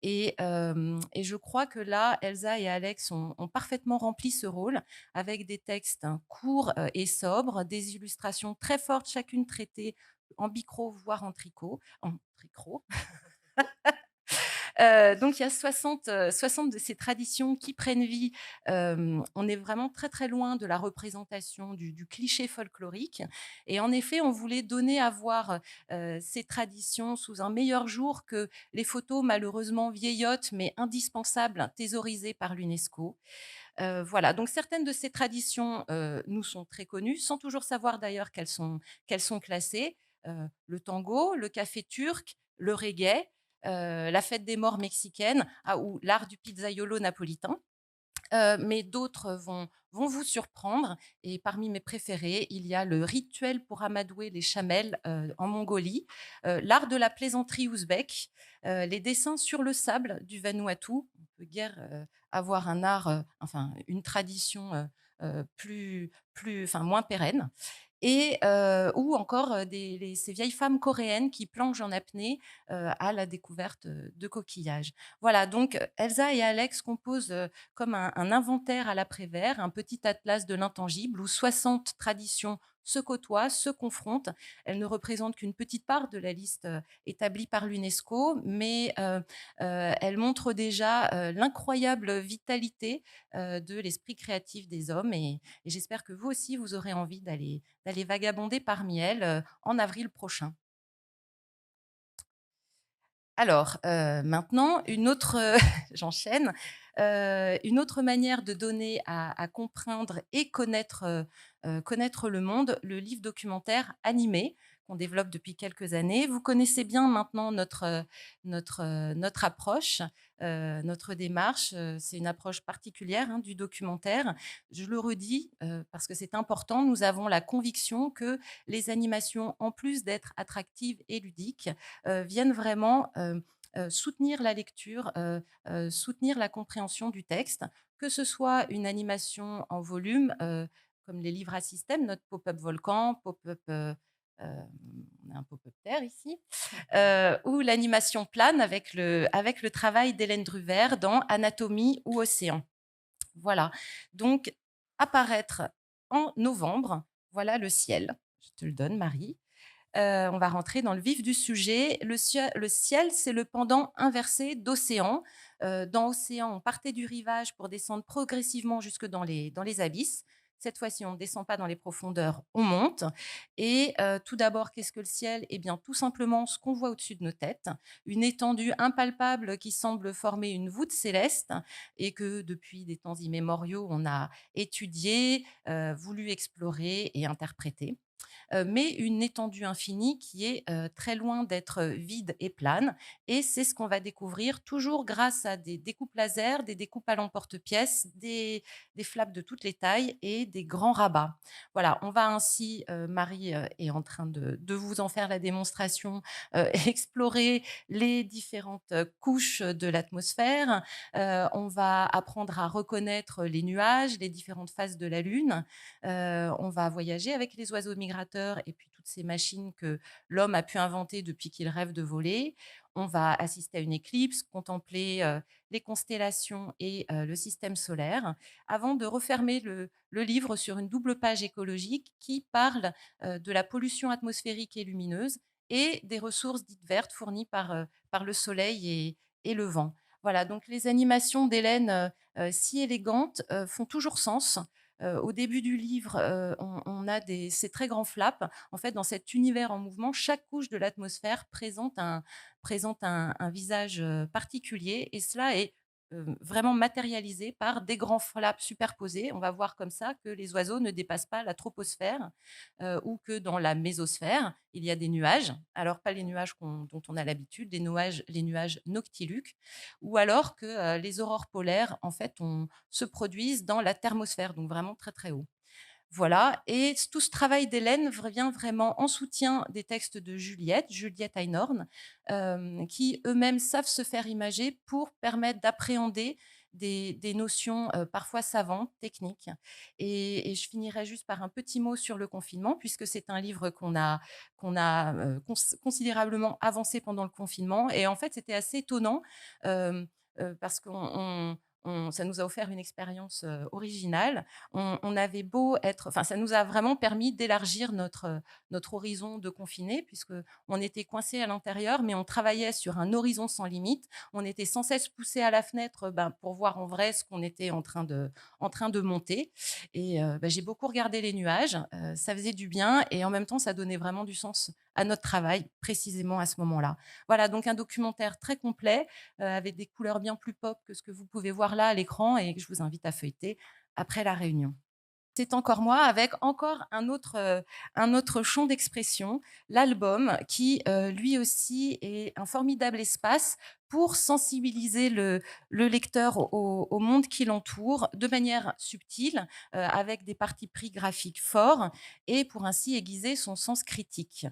S3: Et je crois que là, Elsa et Alex ont parfaitement rempli ce rôle avec des textes courts et sobres, des illustrations très fortes, chacune traitée en bicro, voire en tricot, en tricot. Donc il y a 60 de ces traditions qui prennent vie. On est vraiment très très loin de la représentation du cliché folklorique. Et en effet, on voulait donner à voir ces traditions sous un meilleur jour que les photos malheureusement vieillottes mais indispensables, thésaurisées par l'UNESCO. Voilà, donc certaines de ces traditions nous sont très connues, sans toujours savoir d'ailleurs qu'elles sont classées. Le tango, le café turc, le reggae, la fête des morts mexicaine ou l'art du pizzaiolo napolitain. Mais d'autres vont vous surprendre. Et parmi mes préférés, il y a le rituel pour amadouer les chamelles en Mongolie, l'art de la plaisanterie ouzbek, les dessins sur le sable du Vanuatu. On peut guère avoir un art, enfin une tradition moins pérenne. Et ou encore ces vieilles femmes coréennes qui plongent en apnée à la découverte de coquillages. Voilà, donc Elsa et Alex composent comme un inventaire à l'après-vert, un petit atlas de l'intangible où 60 traditions se côtoient, se confrontent. Elles ne représentent qu'une petite part de la liste établie par l'UNESCO, mais elles montrent déjà l'incroyable vitalité de l'esprit créatif des hommes. Et j'espère que vous aussi, vous aurez envie d'aller vagabonder parmi elles en avril prochain. Alors, maintenant, j'enchaîne, une autre manière de donner à comprendre et connaître le monde, le livre documentaire animé qu'on développe depuis quelques années. Vous connaissez bien maintenant notre approche, notre démarche. C'est une approche particulière du documentaire. Je le redis parce que c'est important. Nous avons la conviction que les animations, en plus d'être attractives et ludiques, viennent vraiment soutenir la lecture, soutenir la compréhension du texte, que ce soit une animation en volume, comme les livres à système, notre pop-up volcan, pop-up On a un pop-up terre ici, ou l'animation plane avec le travail d'Hélène Druver dans Anatomie ou Océan. Voilà, donc apparaître en novembre, voilà le ciel. Je te le donne, Marie. On va rentrer dans le vif du sujet. Le ciel, c'est le pendant inversé d'océan. Dans Océan, on partait du rivage pour descendre progressivement jusque dans les abysses. Cette fois-ci, on ne descend pas dans les profondeurs, on monte. Et tout d'abord, qu'est-ce que le ciel? Eh bien, tout simplement ce qu'on voit au-dessus de nos têtes, une étendue impalpable qui semble former une voûte céleste et que depuis des temps immémoriaux, on a étudié, voulu explorer et interpréter, mais une étendue infinie qui est très loin d'être vide et plane. Et c'est ce qu'on va découvrir toujours grâce à des découpes laser, des découpes à l'emporte-pièce, des flaps de toutes les tailles et des grands rabats. Voilà, on va ainsi, Marie est en train de vous en faire la démonstration, explorer les différentes couches de l'atmosphère. On va apprendre à reconnaître les nuages, les différentes phases de la Lune. On va voyager avec les oiseaux migrateurs et puis toutes ces machines que l'homme a pu inventer depuis qu'il rêve de voler. On va assister à une éclipse, contempler les constellations et le système solaire, avant de refermer le livre sur une double page écologique qui parle de la pollution atmosphérique et lumineuse et des ressources dites vertes fournies par le soleil et le vent. Voilà, donc les animations d'Hélène, si élégantes, font toujours sens. Au début du livre, on a ces très grands flaps. En fait, dans cet univers en mouvement, chaque couche de l'atmosphère présente un visage particulier et cela est vraiment matérialisé par des grands flaps superposés. On va voir comme ça que les oiseaux ne dépassent pas la troposphère, ou que dans la mésosphère, il y a des nuages. Alors, pas les nuages dont on a l'habitude, les nuages noctiluques, ou alors que les aurores polaires, en fait, se produisent dans la thermosphère, donc vraiment très, très haut. Voilà, et tout ce travail d'Hélène vient vraiment en soutien des textes de Juliette Einhorn, qui eux-mêmes savent se faire imager pour permettre d'appréhender des notions parfois savantes, techniques. Et je finirai juste par un petit mot sur le confinement, puisque c'est un livre qu'on a considérablement avancé pendant le confinement. Et en fait, c'était assez étonnant parce ça nous a offert une expérience originale. On avait beau être, enfin, ça nous a vraiment permis d'élargir notre horizon de confiné, puisque on était coincé à l'intérieur, mais on travaillait sur un horizon sans limite. On était sans cesse poussé à la fenêtre, pour voir en vrai ce qu'on était en train de monter. Et j'ai beaucoup regardé les nuages. Ça faisait du bien et en même temps, ça donnait vraiment du sens à notre travail, précisément à ce moment-là. Voilà, donc un documentaire très complet, avec des couleurs bien plus pop que ce que vous pouvez voir là à l'écran et que je vous invite à feuilleter après la réunion. C'est encore moi avec encore un autre champ d'expression, l'album qui, lui aussi est un formidable espace pour sensibiliser le lecteur au monde qui l'entoure de manière subtile, avec des partis pris graphiques forts et pour ainsi aiguiser son sens critique.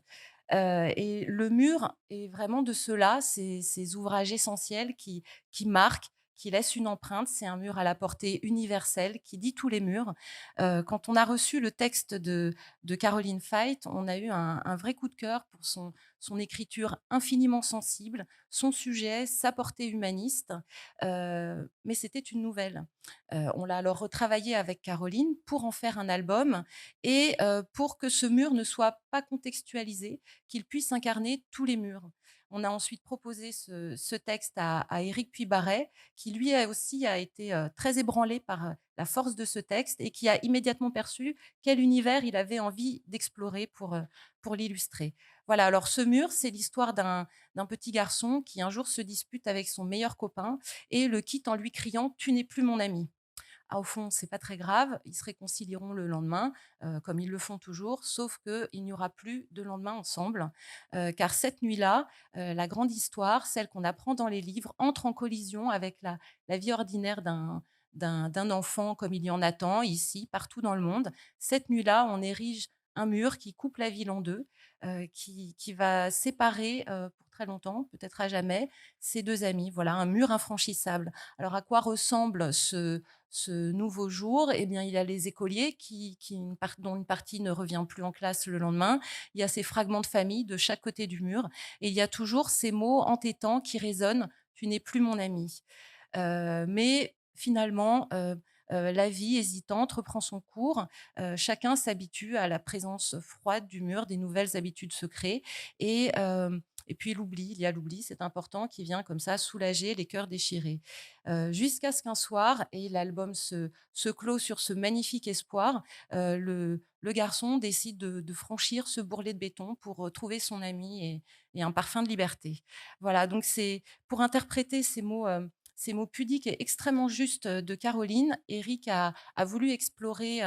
S3: Et le mur est vraiment de ceux-là, ces ouvrages essentiels qui marquent, qui laissent une empreinte. C'est un mur à la portée universelle qui dit tous les murs. Quand on a reçu le texte de Caroline Fait, on a eu un vrai coup de cœur pour son écriture infiniment sensible, son sujet, sa portée humaniste, mais c'était une nouvelle. On l'a alors retravaillé avec Caroline pour en faire un album et pour que ce mur ne soit pas contextualisé, qu'il puisse incarner tous les murs. On a ensuite proposé ce texte à Éric Puybarret, qui lui aussi a été très ébranlé par la force de ce texte et qui a immédiatement perçu quel univers il avait envie d'explorer pour l'illustrer. Voilà, alors ce mur, c'est l'histoire d'un petit garçon qui un jour se dispute avec son meilleur copain et le quitte en lui criant « Tu n'es plus mon ami ». Ah, au fond, c'est pas très grave, ils se réconcilieront le lendemain, comme ils le font toujours, sauf qu'il n'y aura plus de lendemain ensemble, car cette nuit-là, la grande histoire, celle qu'on apprend dans les livres, entre en collision avec la vie ordinaire d'un enfant comme il y en a tant, ici, partout dans le monde. Cette nuit-là, on érige un mur qui coupe la ville en deux, qui va séparer, pour très longtemps, peut-être à jamais, ces 2 amis. Voilà, un mur infranchissable. Alors à quoi ressemble ce nouveau jour, eh bien, il y a les écoliers dont une partie ne revient plus en classe le lendemain. Il y a ces fragments de famille de chaque côté du mur et il y a toujours ces mots entêtants qui résonnent: «Tu n'es plus mon ami». Mais finalement, la vie hésitante reprend son cours. Chacun s'habitue à la présence froide du mur, des nouvelles habitudes se créent et puis l'oubli, il y a l'oubli, c'est important, qui vient comme ça soulager les cœurs déchirés. Jusqu'à ce qu'un soir, et l'album se clôt sur ce magnifique espoir, le garçon décide de franchir ce bourrelet de béton pour retrouver son ami et un parfum de liberté. Voilà, donc c'est pour interpréter ces mots pudiques et extrêmement justes de Caroline, Éric a voulu explorer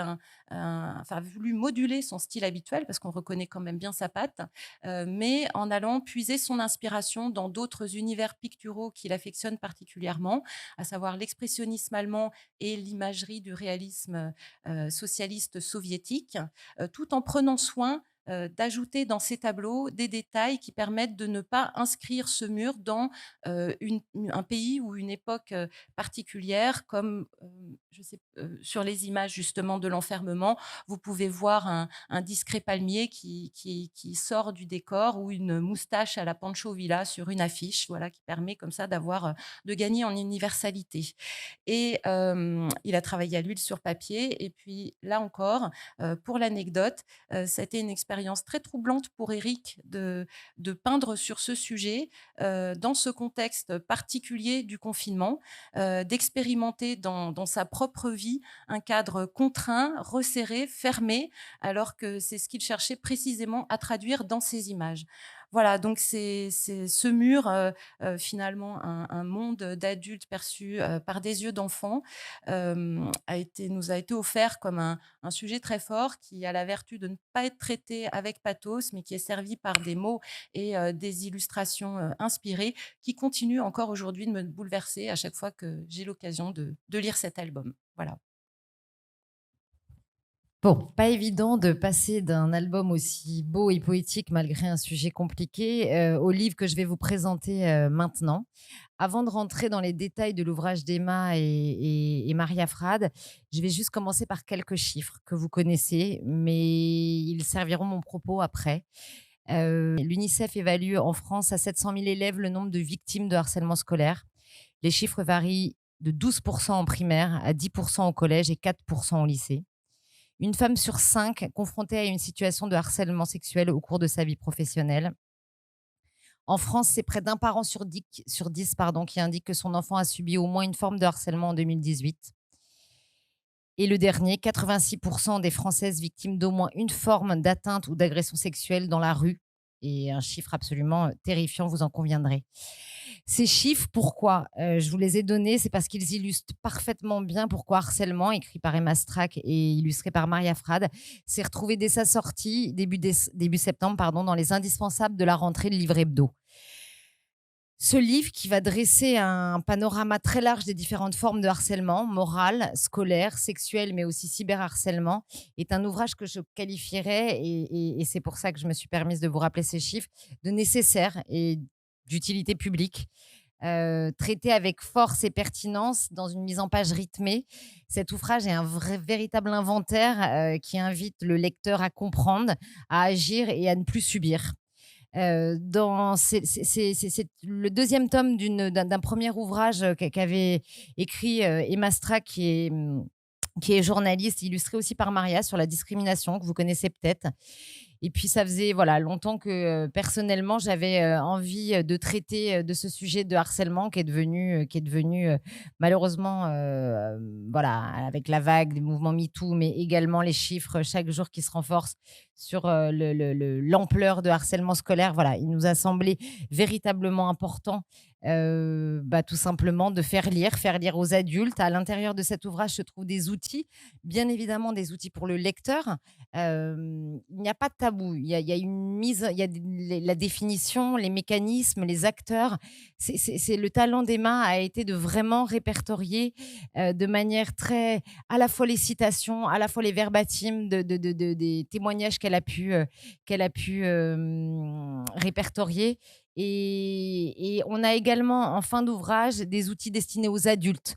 S3: enfin, a voulu moduler son style habituel parce qu'on reconnaît quand même bien sa patte, mais en allant puiser son inspiration dans d'autres univers picturaux qu'il affectionne particulièrement, à savoir l'expressionnisme allemand et l'imagerie du réalisme socialiste soviétique, tout en prenant soin d'ajouter dans ces tableaux des détails qui permettent de ne pas inscrire ce mur dans un pays ou une époque particulière, comme je sais, sur les images justement de l'enfermement, vous pouvez voir un discret palmier qui sort du décor ou une moustache à la Pancho Villa sur une affiche, voilà, qui permet comme ça de gagner en universalité. Et il a travaillé à l'huile sur papier. Et puis là encore, pour l'anecdote, ça a été une expérience très troublante pour Éric de peindre sur ce sujet, dans ce contexte particulier du confinement, d'expérimenter dans sa propre vie un cadre contraint, resserré, fermé, alors que c'est ce qu'il cherchait précisément à traduire dans ses images. Voilà, donc c'est ce mur, finalement un monde d'adultes perçu, par des yeux d'enfants, nous a été offert comme un sujet très fort qui a la vertu de ne pas être traité avec pathos, mais qui est servi par des mots et des illustrations, inspirées qui continuent encore aujourd'hui de me bouleverser à chaque fois que j'ai l'occasion de lire cet album. Voilà.
S4: Bon, pas évident de passer d'un album aussi beau et poétique malgré un sujet compliqué au livre que je vais vous présenter maintenant. Avant de rentrer dans les détails de l'ouvrage d'Emma et Maria Frade, je vais juste commencer par quelques chiffres que vous connaissez, mais ils serviront mon propos après. L'UNICEF évalue en France à 700 000 élèves le nombre de victimes de harcèlement scolaire. Les chiffres varient de 12% en primaire à 10% au collège et 4% au lycée. Une femme sur 5 confrontée à une situation de harcèlement sexuel au cours de sa vie professionnelle. En France, c'est près d'un parent sur 10, qui indique que son enfant a subi au moins une forme de harcèlement en 2018. Et le dernier, 86% des Françaises victimes d'au moins une forme d'atteinte ou d'agression sexuelle dans la rue. Et un chiffre absolument terrifiant, vous en conviendrez. Ces chiffres, pourquoi je vous les ai donnés? C'est parce qu'ils illustrent parfaitement bien pourquoi Harcèlement, écrit par Emma Strack et illustré par Maria Frade, s'est retrouvé dès sa sortie, début septembre, dans les indispensables de la rentrée de Livre Hebdo. Ce livre, qui va dresser un panorama très large des différentes formes de harcèlement, moral, scolaire, sexuel, mais aussi cyberharcèlement, est un ouvrage que je qualifierais, et c'est pour ça que je me suis permise de vous rappeler ces chiffres, de nécessaire et d'utilité publique. Traité avec force et pertinence dans une mise en page rythmée. Cet ouvrage est un véritable inventaire qui invite le lecteur à comprendre, à agir et à ne plus subir. C'est le deuxième tome d'un premier ouvrage qu'avait écrit Emma Strack, qui est journaliste, illustré aussi par Maria, sur la discrimination, que vous connaissez peut-être. Et puis, ça faisait personnellement, j'avais envie de traiter de ce sujet de harcèlement qui est devenu malheureusement, avec la vague des mouvements MeToo, mais également les chiffres chaque jour qui se renforcent sur l'ampleur de harcèlement scolaire. Voilà, il nous a semblé véritablement important tout simplement de faire lire aux adultes. À l'intérieur de cet ouvrage se trouvent des outils, bien évidemment des outils pour le lecteur. Il n'y a pas de tabou, il y a une mise, il y a la définition, les mécanismes, les acteurs. C'est le talent d'Emma a été de vraiment répertorier de manière très, à la fois les citations, à la fois les verbatims des témoignages qu'elle a pu répertorier. Et on a également en fin d'ouvrage des outils destinés aux adultes,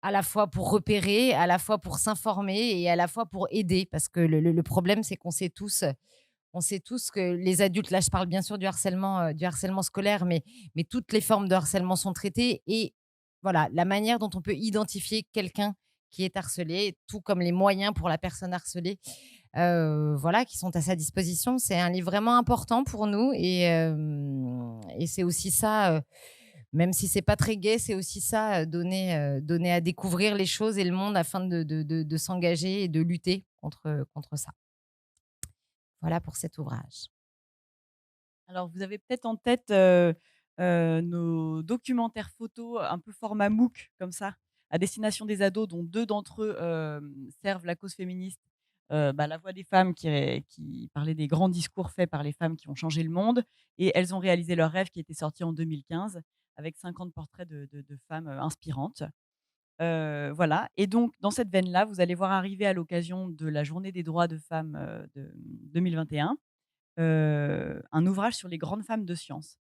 S4: à la fois pour repérer, à la fois pour s'informer et à la fois pour aider. Parce que le problème, c'est qu'on sait tous que les adultes, là, je parle bien sûr du harcèlement scolaire, mais toutes les formes de harcèlement sont traitées. Et voilà, la manière dont on peut identifier quelqu'un qui est harcelé, tout comme les moyens pour la personne harcelée, voilà, qui sont à sa disposition. C'est un livre vraiment important pour nous et c'est aussi ça, même si c'est pas très gai, c'est aussi ça, donner à découvrir les choses et le monde afin de s'engager et de lutter contre ça. Voilà pour cet ouvrage.
S2: Alors, vous avez peut-être en tête, nos documentaires photos un peu format MOOC comme ça, à destination des ados dont 2 d'entre eux, servent la cause féministe. La voix des femmes qui parlait des grands discours faits par les femmes qui ont changé le monde et elles ont réalisé leur rêve qui était sorti en 2015 avec 50 portraits de femmes, inspirantes. Voilà et donc dans cette veine-là, vous allez voir arriver à l'occasion de la journée des droits de femmes, de 2021, un ouvrage sur les grandes femmes de science.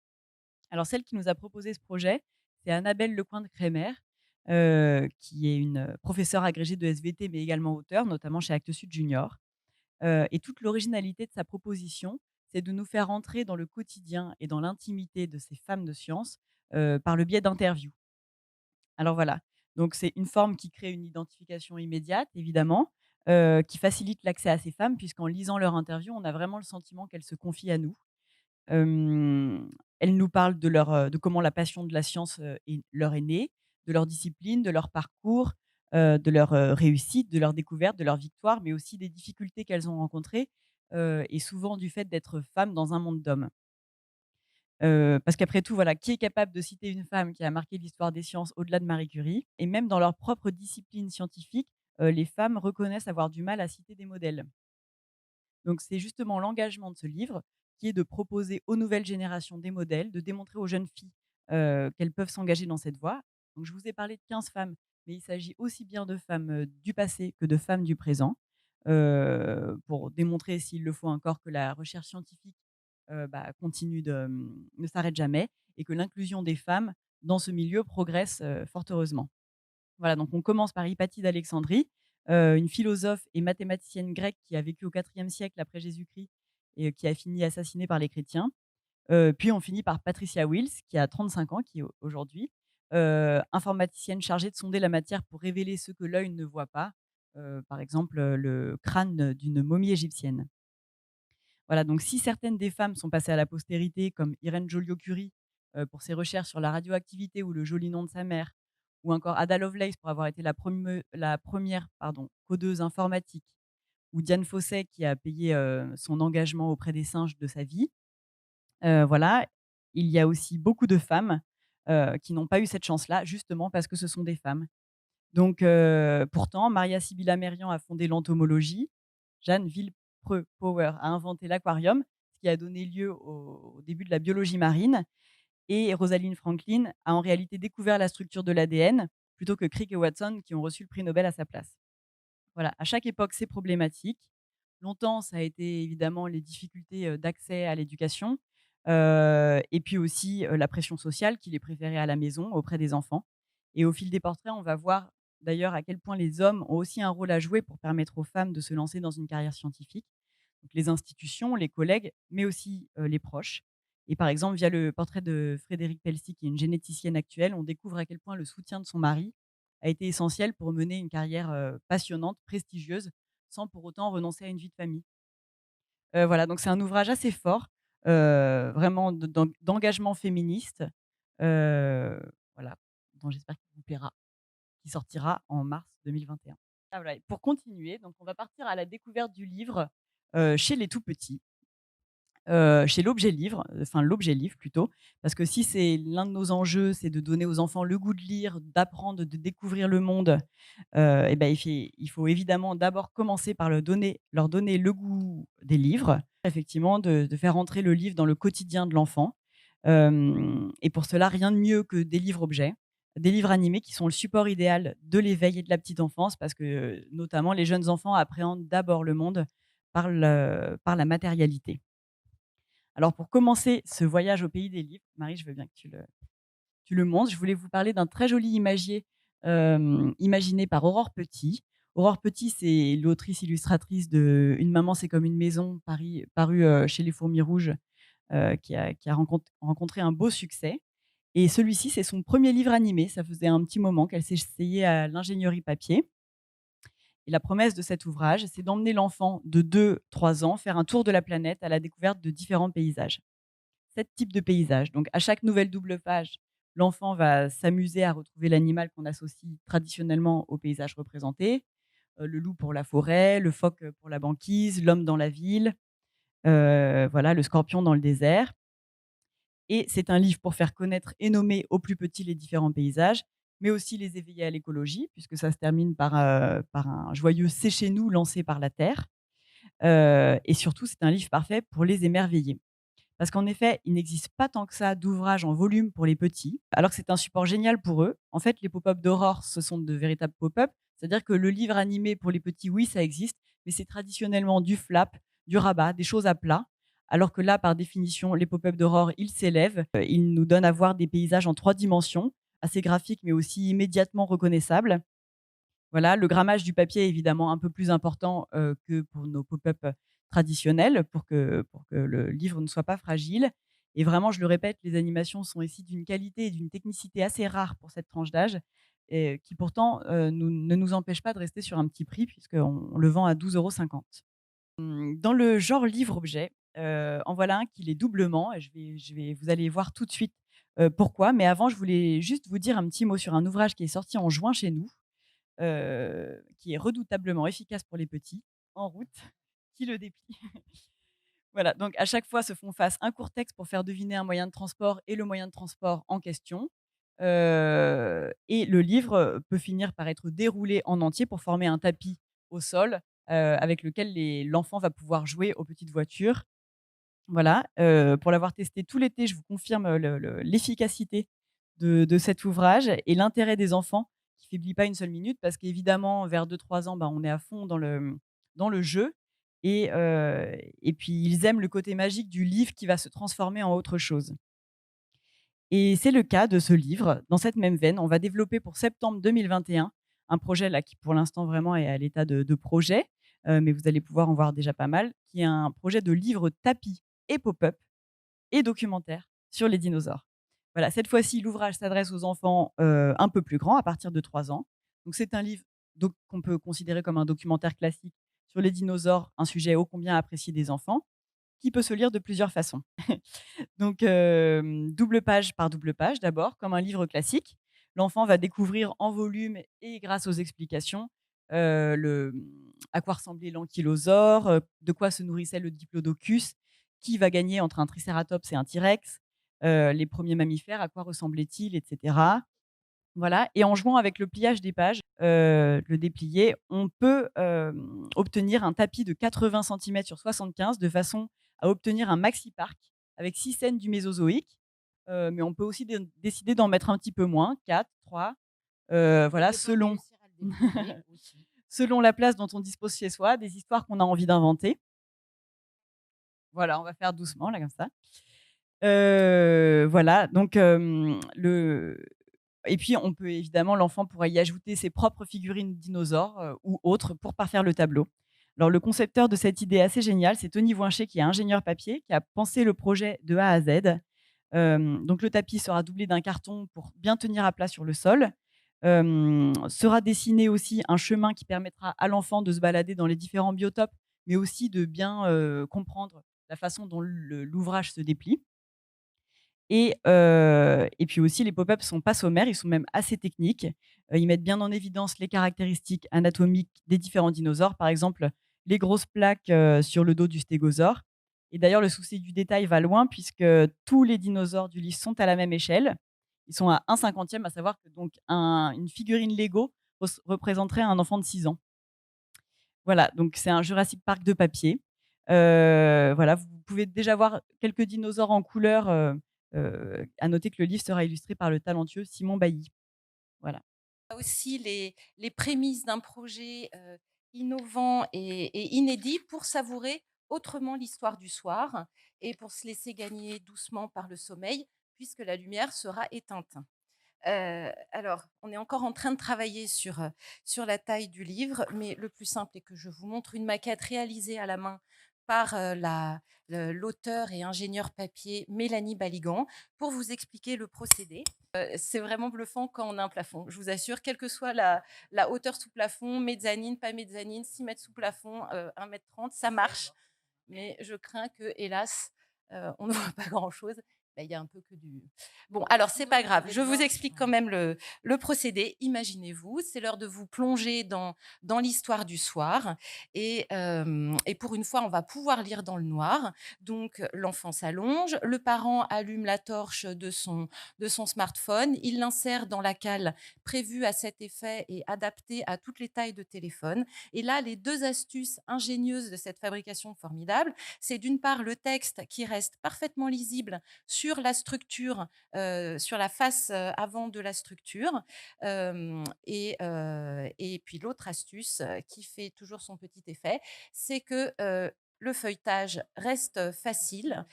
S2: Alors celle qui nous a proposé ce projet, c'est Annabelle Lecoin de Crémer, qui est une, professeure agrégée de SVT, mais également auteure, notamment chez Actes Sud Junior. Et toute l'originalité de sa proposition, c'est de nous faire entrer dans le quotidien et dans l'intimité de ces femmes de science, par le biais d'interviews. Alors voilà, donc c'est une forme qui crée une identification immédiate évidemment, qui facilite l'accès à ces femmes puisqu'en lisant leur interview, on a vraiment le sentiment qu'elles se confient à nous. Hem, Elles nous parlent de comment la passion de la science, leur est née, de leur discipline, de leur parcours, de leur, réussite, de leurs découvertes, de leurs victoires, mais aussi des difficultés qu'elles ont rencontrées, et souvent du fait d'être femmes dans un monde d'hommes. Parce qu'après tout, voilà, qui est capable de citer une femme qui a marqué l'histoire des sciences au-delà de Marie Curie? Et même dans leur propre discipline scientifique, les femmes reconnaissent avoir du mal à citer des modèles. Donc c'est justement l'engagement de ce livre qui est de proposer aux nouvelles générations des modèles, de démontrer aux jeunes filles, qu'elles peuvent s'engager dans cette voie. Donc je vous ai parlé de 15 femmes, mais il s'agit aussi bien de femmes, du passé que de femmes du présent, pour démontrer, s'il le faut encore, que la recherche scientifique, continue ne s'arrête jamais et que l'inclusion des femmes dans ce milieu progresse, fort heureusement. Voilà, donc on commence par Hypatie d'Alexandrie, une philosophe et mathématicienne grecque qui a vécu au IVe siècle après Jésus-Christ et qui a fini assassinée par les chrétiens. Puis on finit par Patricia Wills qui a 35 ans, qui est aujourd'hui, informaticienne chargée de sonder la matière pour révéler ce que l'œil ne voit pas, par exemple, le crâne d'une momie égyptienne. Voilà, donc si certaines des femmes sont passées à la postérité, comme Irène Joliot-Curie, pour ses recherches sur la radioactivité ou le joli nom de sa mère, ou encore Ada Lovelace pour avoir été la première codeuse informatique, ou Diane Fossey qui a payé, son engagement auprès des singes de sa vie. Voilà, il y a aussi beaucoup de femmes, qui n'ont pas eu cette chance-là, justement parce que ce sont des femmes. Donc pourtant, Maria Sibylla Merian a fondé l'entomologie, Jeanne Villepreux-Power a inventé l'aquarium, ce qui a donné lieu au début de la biologie marine, et Rosalind Franklin a en réalité découvert la structure de l'ADN, plutôt que Crick et Watson qui ont reçu le prix Nobel à sa place. Voilà, à chaque époque, c'est problématique. Longtemps, ça a été évidemment les difficultés, d'accès à l'éducation, et puis aussi, la pression sociale qui les préférait à la maison auprès des enfants. Et au fil des portraits, on va voir d'ailleurs à quel point les hommes ont aussi un rôle à jouer pour permettre aux femmes de se lancer dans une carrière scientifique. Donc les institutions, les collègues, mais aussi, les proches. Et par exemple, via le portrait de Frédéric Pelsy, qui est une généticienne actuelle, on découvre à quel point le soutien de son mari a été essentiel pour mener une carrière, passionnante, prestigieuse, sans pour autant renoncer à une vie de famille. Voilà, donc c'est un ouvrage assez fort, vraiment d'engagement féministe, heu, voilà, dont j'espère qu'il vous plaira, qui sortira en mars 2021. Ah voilà, et pour continuer, donc on va partir à la découverte du livre, chez les tout petits. Chez l'Objet Livre, enfin l'Objet Livre plutôt, parce que si c'est l'un de nos enjeux, c'est de donner aux enfants le goût de lire, d'apprendre, de découvrir le monde, il faut évidemment d'abord commencer par leur donner le goût des livres. Effectivement, de faire entrer le livre dans le quotidien de l'enfant. Et pour cela, rien de mieux que des livres-objets, des livres animés qui sont le support idéal de l'éveil et de la petite enfance parce que, notamment, les jeunes enfants appréhendent d'abord le monde par la matérialité. Alors pour commencer ce voyage au pays des livres, Marie, je veux bien que tu le montres. Je voulais vous parler d'un très joli imagier, imaginé par Aurore Petit. Aurore Petit, c'est l'autrice-illustratrice de Une maman, c'est comme une maison, paru chez Les Fourmis Rouges, qui a rencontré un beau succès. Et celui-ci, c'est son premier livre animé. Ça faisait un petit moment qu'elle s'essayait à l'ingénierie papier. Et la promesse de cet ouvrage, c'est d'emmener l'enfant de 2-3 ans faire un tour de la planète à la découverte de différents paysages. 7 types de paysages. Donc, à chaque nouvelle double page, l'enfant va s'amuser à retrouver l'animal qu'on associe traditionnellement au paysage représenté. Le loup pour la forêt, le phoque pour la banquise, l'homme dans la ville, voilà, le scorpion dans le désert. Et c'est un livre pour faire connaître et nommer aux plus petits les différents paysages, mais aussi les éveiller à l'écologie, puisque ça se termine par un joyeux «C'est chez nous» lancé par la Terre. Et surtout, c'est un livre parfait pour les émerveiller. Parce qu'en effet, il n'existe pas tant que ça d'ouvrages en volume pour les petits, alors que c'est un support génial pour eux. En fait, les pop-up d'Aurore, ce sont de véritables pop-up. C'est-à-dire que le livre animé pour les petits, oui, ça existe, mais c'est traditionnellement du flap, du rabat, des choses à plat. Alors que là, par définition, les pop-up d'Aurore, ils s'élèvent. Ils nous donnent à voir des paysages en 3 dimensions, assez graphiques, mais aussi immédiatement reconnaissables. Voilà, le grammage du papier est évidemment un peu plus important que pour nos pop-up traditionnels, pour que le livre ne soit pas fragile. Et vraiment, je le répète, les animations sont ici d'une qualité et d'une technicité assez rare pour cette tranche d'âge, et qui pourtant ne nous empêche pas de rester sur un petit prix, puisqu'on le vend à 12,50 €. Dans le genre livre-objet, en voilà un qui l'est doublement, et vous allez voir tout de suite pourquoi. Mais avant, je voulais juste vous dire un petit mot sur un ouvrage qui est sorti en juin chez nous, qui est redoutablement efficace pour les petits, En route, qui le déplie. Voilà, donc à chaque fois se font face un court texte pour faire deviner un moyen de transport et le moyen de transport en question. Et le livre peut finir par être déroulé en entier pour former un tapis au sol, avec lequel l'enfant va pouvoir jouer aux petites voitures. Voilà, pour l'avoir testé tout l'été, je vous confirme l'efficacité de cet ouvrage et l'intérêt des enfants qui faiblit pas une seule minute, parce qu'évidemment vers 2-3 ans, bah, on est à fond dans le jeu, et puis ils aiment le côté magique du livre qui va se transformer en autre chose. Et c'est le cas de ce livre. Dans cette même veine, on va développer pour septembre 2021 un projet là qui pour l'instant vraiment est à l'état de projet, mais vous allez pouvoir en voir déjà pas mal, qui est un projet de livre tapis et pop-up et documentaire sur les dinosaures. Voilà, cette fois-ci, l'ouvrage s'adresse aux enfants un peu plus grands, à partir de 3 ans. Donc c'est un livre qu'on peut considérer comme un documentaire classique sur les dinosaures, un sujet ô combien apprécié des enfants, qui peut se lire de plusieurs façons. Donc double page par double page d'abord, comme un livre classique. L'enfant va découvrir en volume et grâce aux explications, à quoi ressemblait l'ankylosaure, de quoi se nourrissait le diplodocus, qui va gagner entre un tricératops et un T-rex, les premiers mammifères, à quoi ressemblaient-ils, et cetera. Voilà, et en jouant avec le pliage des pages, le déplier, on peut, obtenir un tapis de 80 centimètres sur 75, de façon à obtenir un maxi parc avec 6 scènes du Mésozoïque. Mais on peut aussi décider d'en mettre un petit peu moins, 4, 3,
S4: Et
S2: voilà,
S4: de pas réussir à le déplier aussi.
S2: selon la place dont on dispose chez soi, des histoires qu'on a envie d'inventer. Voilà, on va faire doucement là, comme ça. Voilà, donc et puis on peut évidemment l'enfant pourra y ajouter ses propres figurines dinosaures, ou autres, pour parfaire le tableau. Alors le concepteur de cette idée assez géniale, c'est Tony Voincher, qui est ingénieur papier, qui a pensé le projet de A à Z. Donc le tapis sera doublé d'un carton pour bien tenir à plat sur le sol. Sera dessiné aussi un chemin qui permettra à l'enfant de se balader dans les différents biotopes, mais aussi de bien comprendre la façon dont l'ouvrage se déplie. Et puis aussi, les pop-up sont pas sommaires, ils sont même assez techniques. Ils mettent bien en évidence les caractéristiques anatomiques des différents dinosaures, par exemple les grosses plaques sur le dos du stégosaure. Et d'ailleurs, le souci du détail va loin, puisque tous les dinosaures du livre sont à la même échelle. Ils sont à 1/50, à savoir que donc une figurine Lego représenterait un enfant de 6 ans. Voilà, donc c'est un Jurassic Park de papier. Voilà, vous pouvez déjà voir quelques dinosaures en couleur. À noter que le livre sera illustré par le talentueux Simon Bailly. Voilà.
S3: Aussi les prémices d'un projet innovant et inédit pour savourer autrement l'histoire du soir et pour se laisser gagner doucement par le sommeil puisque la lumière sera éteinte. Alors, on est encore en train de travailler sur la taille du livre, mais le plus simple est que je vous montre une maquette réalisée à la main par l'auteur et ingénieur papier Mélanie Baligan pour vous expliquer le procédé. C'est vraiment bluffant quand on a un plafond. Je vous assure, quelle que soit la hauteur sous plafond, mezzanine, pas mezzanine, 6 mètres sous plafond, 1,30 m, ça marche. Mais je crains que, hélas, on ne voit pas grand-chose. Là, il y a un peu que du... Bon, alors, c'est pas grave. Je vous explique quand même le procédé. Imaginez-vous, c'est l'heure de vous plonger dans l'histoire du soir. Et pour une fois, on va pouvoir lire dans le noir. Donc, l'enfant s'allonge, le parent allume la torche de son smartphone, il l'insère dans la cale prévue à cet effet et adaptée à toutes les tailles de téléphone. Et là, les 2 astuces ingénieuses de cette fabrication formidable, c'est d'une part le texte qui reste parfaitement lisible sur la structure, sur la face, avant de la structure, et puis l'autre astuce, qui fait toujours son petit effet, c'est que, le feuilletage reste facile,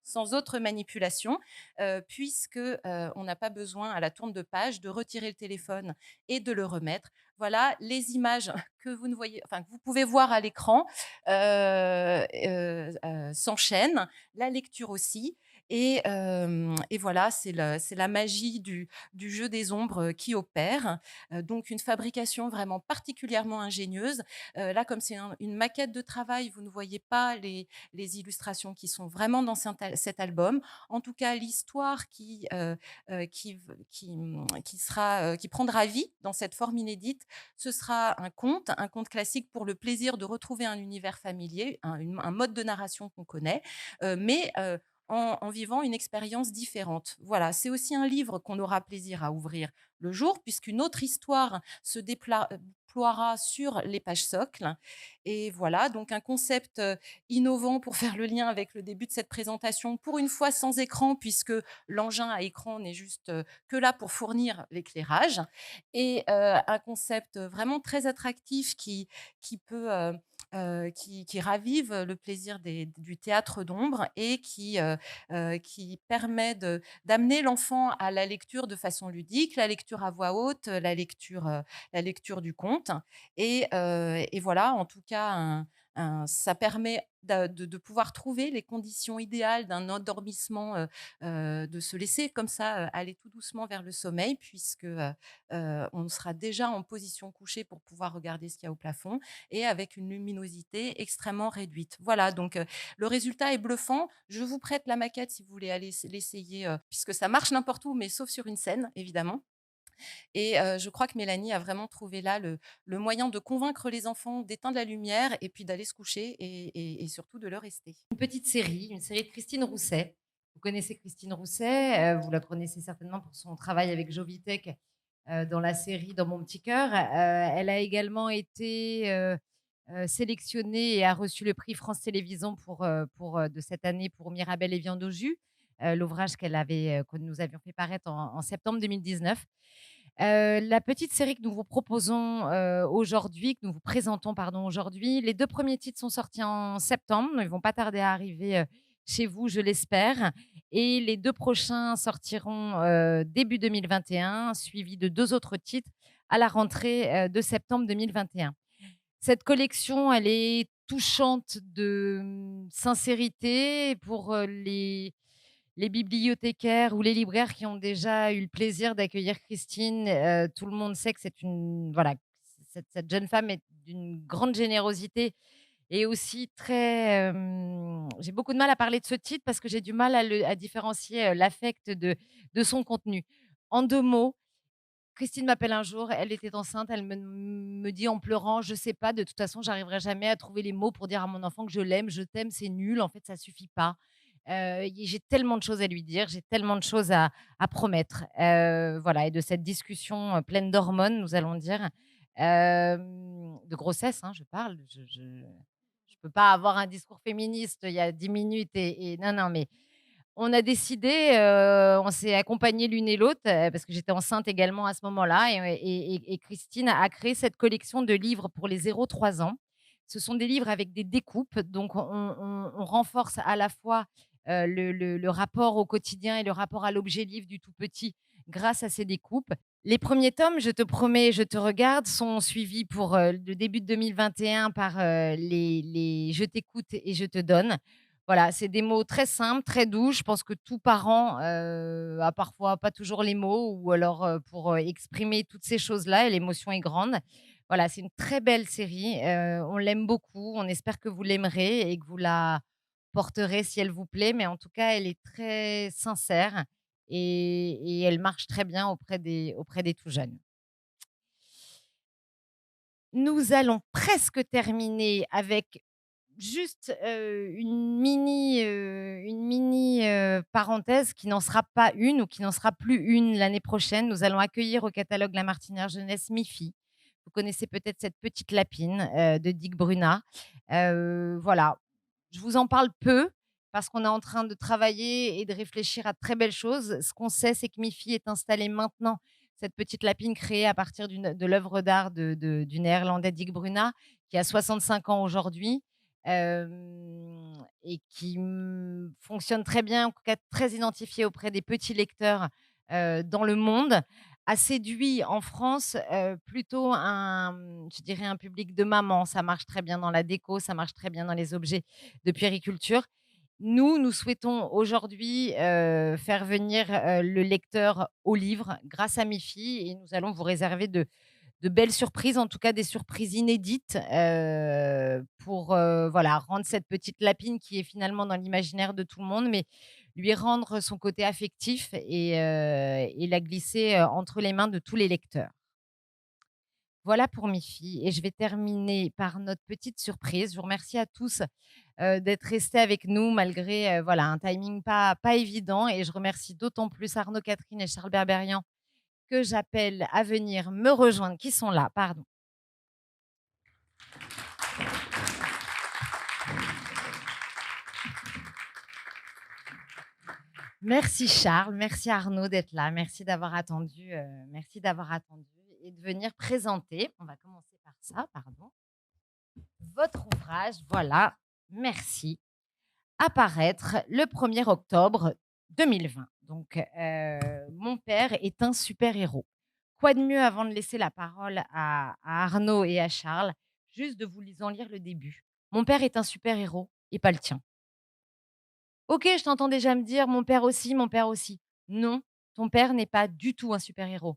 S3: sans autre manipulation, puisque, on n'a pas besoin à la tourne de page de retirer le téléphone et de le remettre. Voilà les images que vous ne voyez enfin que vous pouvez voir à l'écran, s'enchaînent, la lecture aussi et voilà, c'est la magie du jeu des ombres, qui opère. Donc une fabrication vraiment particulièrement ingénieuse. Là, comme c'est une maquette de travail, vous ne voyez pas les illustrations qui sont vraiment dans cet album. En tout cas, l'histoire qui prendra vie dans cette forme inédite, ce sera un conte classique pour le plaisir de retrouver un univers familier, un mode de narration qu'on connaît, mais en vivant une expérience différente. Voilà, c'est aussi un livre qu'on aura plaisir à ouvrir le jour, puisqu'une autre histoire se déploiera sur les pages socles. Et voilà, donc un concept innovant pour faire le lien avec le début de cette présentation, pour une fois sans écran, puisque l'engin à écran n'est juste que là pour fournir l'éclairage. Et un concept vraiment très attractif qui ravive le plaisir du théâtre d'ombre et qui permet d'amener l'enfant à la lecture de façon ludique, la lecture à voix haute, la lecture du conte. Et voilà, en tout cas, ça permet de pouvoir trouver les conditions idéales d'un endormissement, de se laisser comme ça aller tout doucement vers le sommeil, puisque on sera déjà en position couchée pour pouvoir regarder ce qu'il y a au plafond et avec une luminosité extrêmement réduite. Voilà, donc le résultat est bluffant. Je vous prête la maquette si vous voulez aller l'essayer, puisque ça marche n'importe où, mais sauf sur une scène, évidemment. Et je crois que Mélanie a vraiment trouvé là le moyen de convaincre les enfants d'éteindre la lumière et puis d'aller se coucher et surtout de le rester.
S4: Une série de Christine Rousset. Vous connaissez Christine Rousset, vous la connaissez certainement pour son travail avec Jovitech dans la série Dans mon petit cœur. Elle a également été sélectionnée et a reçu le prix France Télévisions de cette année pour Mirabelle et viande au jus, l'ouvrage que nous avions fait paraître en septembre 2019. La petite série que nous vous proposons aujourd'hui, que nous vous présentons pardon, aujourd'hui, les 2 premiers titres sont sortis en septembre. Ils ne vont pas tarder à arriver chez vous, je l'espère. Et les 2 prochains sortiront début 2021, suivis de 2 autres titres à la rentrée de septembre 2021. Cette collection, elle est touchante de sincérité pour les bibliothécaires ou les libraires qui ont déjà eu le plaisir d'accueillir Christine. Tout le monde sait que cette jeune femme est d'une grande générosité et aussi très. J'ai beaucoup de mal à parler de ce titre parce que j'ai du mal à différencier l'affect de son contenu. En 2 mots, Christine m'appelle un jour, elle était enceinte, elle me dit en pleurant: «Je sais pas, de toute façon, j'arriverai jamais à trouver les mots pour dire à mon enfant que je l'aime, je t'aime, c'est nul, en fait, ça suffit pas». J'ai tellement de choses à lui dire, j'ai tellement de choses à promettre. Voilà, et de cette discussion pleine d'hormones, nous allons dire, de grossesse, hein, je parle. Je peux pas avoir un discours féministe il y a 10 minutes et non, non, mais on a décidé, on s'est accompagnées l'une et l'autre, parce que j'étais enceinte également à ce moment-là et Christine a créé cette collection de livres pour les 0-3 ans. Ce sont des livres avec des découpes, donc on renforce à la fois, le rapport au quotidien et le rapport à l'objet livre du tout petit grâce à ces découpes. Les premiers tomes, Je te promets, je te regarde, sont suivis pour le début de 2021 par les Je t'écoute et je te donne. Voilà, c'est des mots très simples, très doux. Je pense que tout parent a parfois pas toujours les mots ou alors pour exprimer toutes ces choses-là et l'émotion est grande. Voilà, c'est une très belle série. On l'aime beaucoup. On espère que vous l'aimerez et que vous la porterez si elle vous plaît. Mais en tout cas, elle est très sincère et elle marche très bien auprès des tout jeunes. Nous allons presque terminer avec juste une mini parenthèse qui n'en sera pas une ou qui n'en sera plus une l'année prochaine. Nous allons accueillir au catalogue La Martinière Jeunesse Mifi. Vous connaissez peut-être cette petite lapine de Dick Bruna. Voilà, je vous en parle peu parce qu'on est en train de travailler et de réfléchir à de très belles choses. Ce qu'on sait, c'est que Mifi est installée maintenant, cette petite lapine créée à partir de l'œuvre d'art du néerlandais Dick Bruna, qui a 65 ans aujourd'hui et qui fonctionne très bien, en tout cas très identifié auprès des petits lecteurs dans le monde, a séduit en France plutôt je dirais un public de mamans. Ça marche très bien dans la déco, ça marche très bien dans les objets de puériculture. Nous souhaitons aujourd'hui faire venir le lecteur au livre grâce à Mifi et nous allons vous réserver de belles surprises, en tout cas des surprises inédites pour voilà, rendre cette petite lapine qui est finalement dans l'imaginaire de tout le monde, mais lui rendre son côté affectif et la glisser entre les mains de tous les lecteurs. Voilà pour Mifi et je vais terminer par notre petite surprise. Je vous remercie à tous d'être restés avec nous malgré voilà, un timing pas évident et je remercie d'autant plus Arnaud, Catherine et Charles Berberian que j'appelle à venir me rejoindre, qui sont là, pardon. Merci Charles, merci Arnaud d'être là, merci d'avoir attendu et de venir présenter. On va commencer par ça, pardon. Votre ouvrage, voilà, merci. Apparaître le 1er octobre 2020. Donc, Mon père est un super-héros. Quoi de mieux avant de laisser la parole à Arnaud et à Charles, juste de vous en lire le début. Mon père est un super-héros et pas le tien. Ok, je t'entends déjà me dire mon père aussi, mon père aussi. Non, ton père n'est pas du tout un super-héros.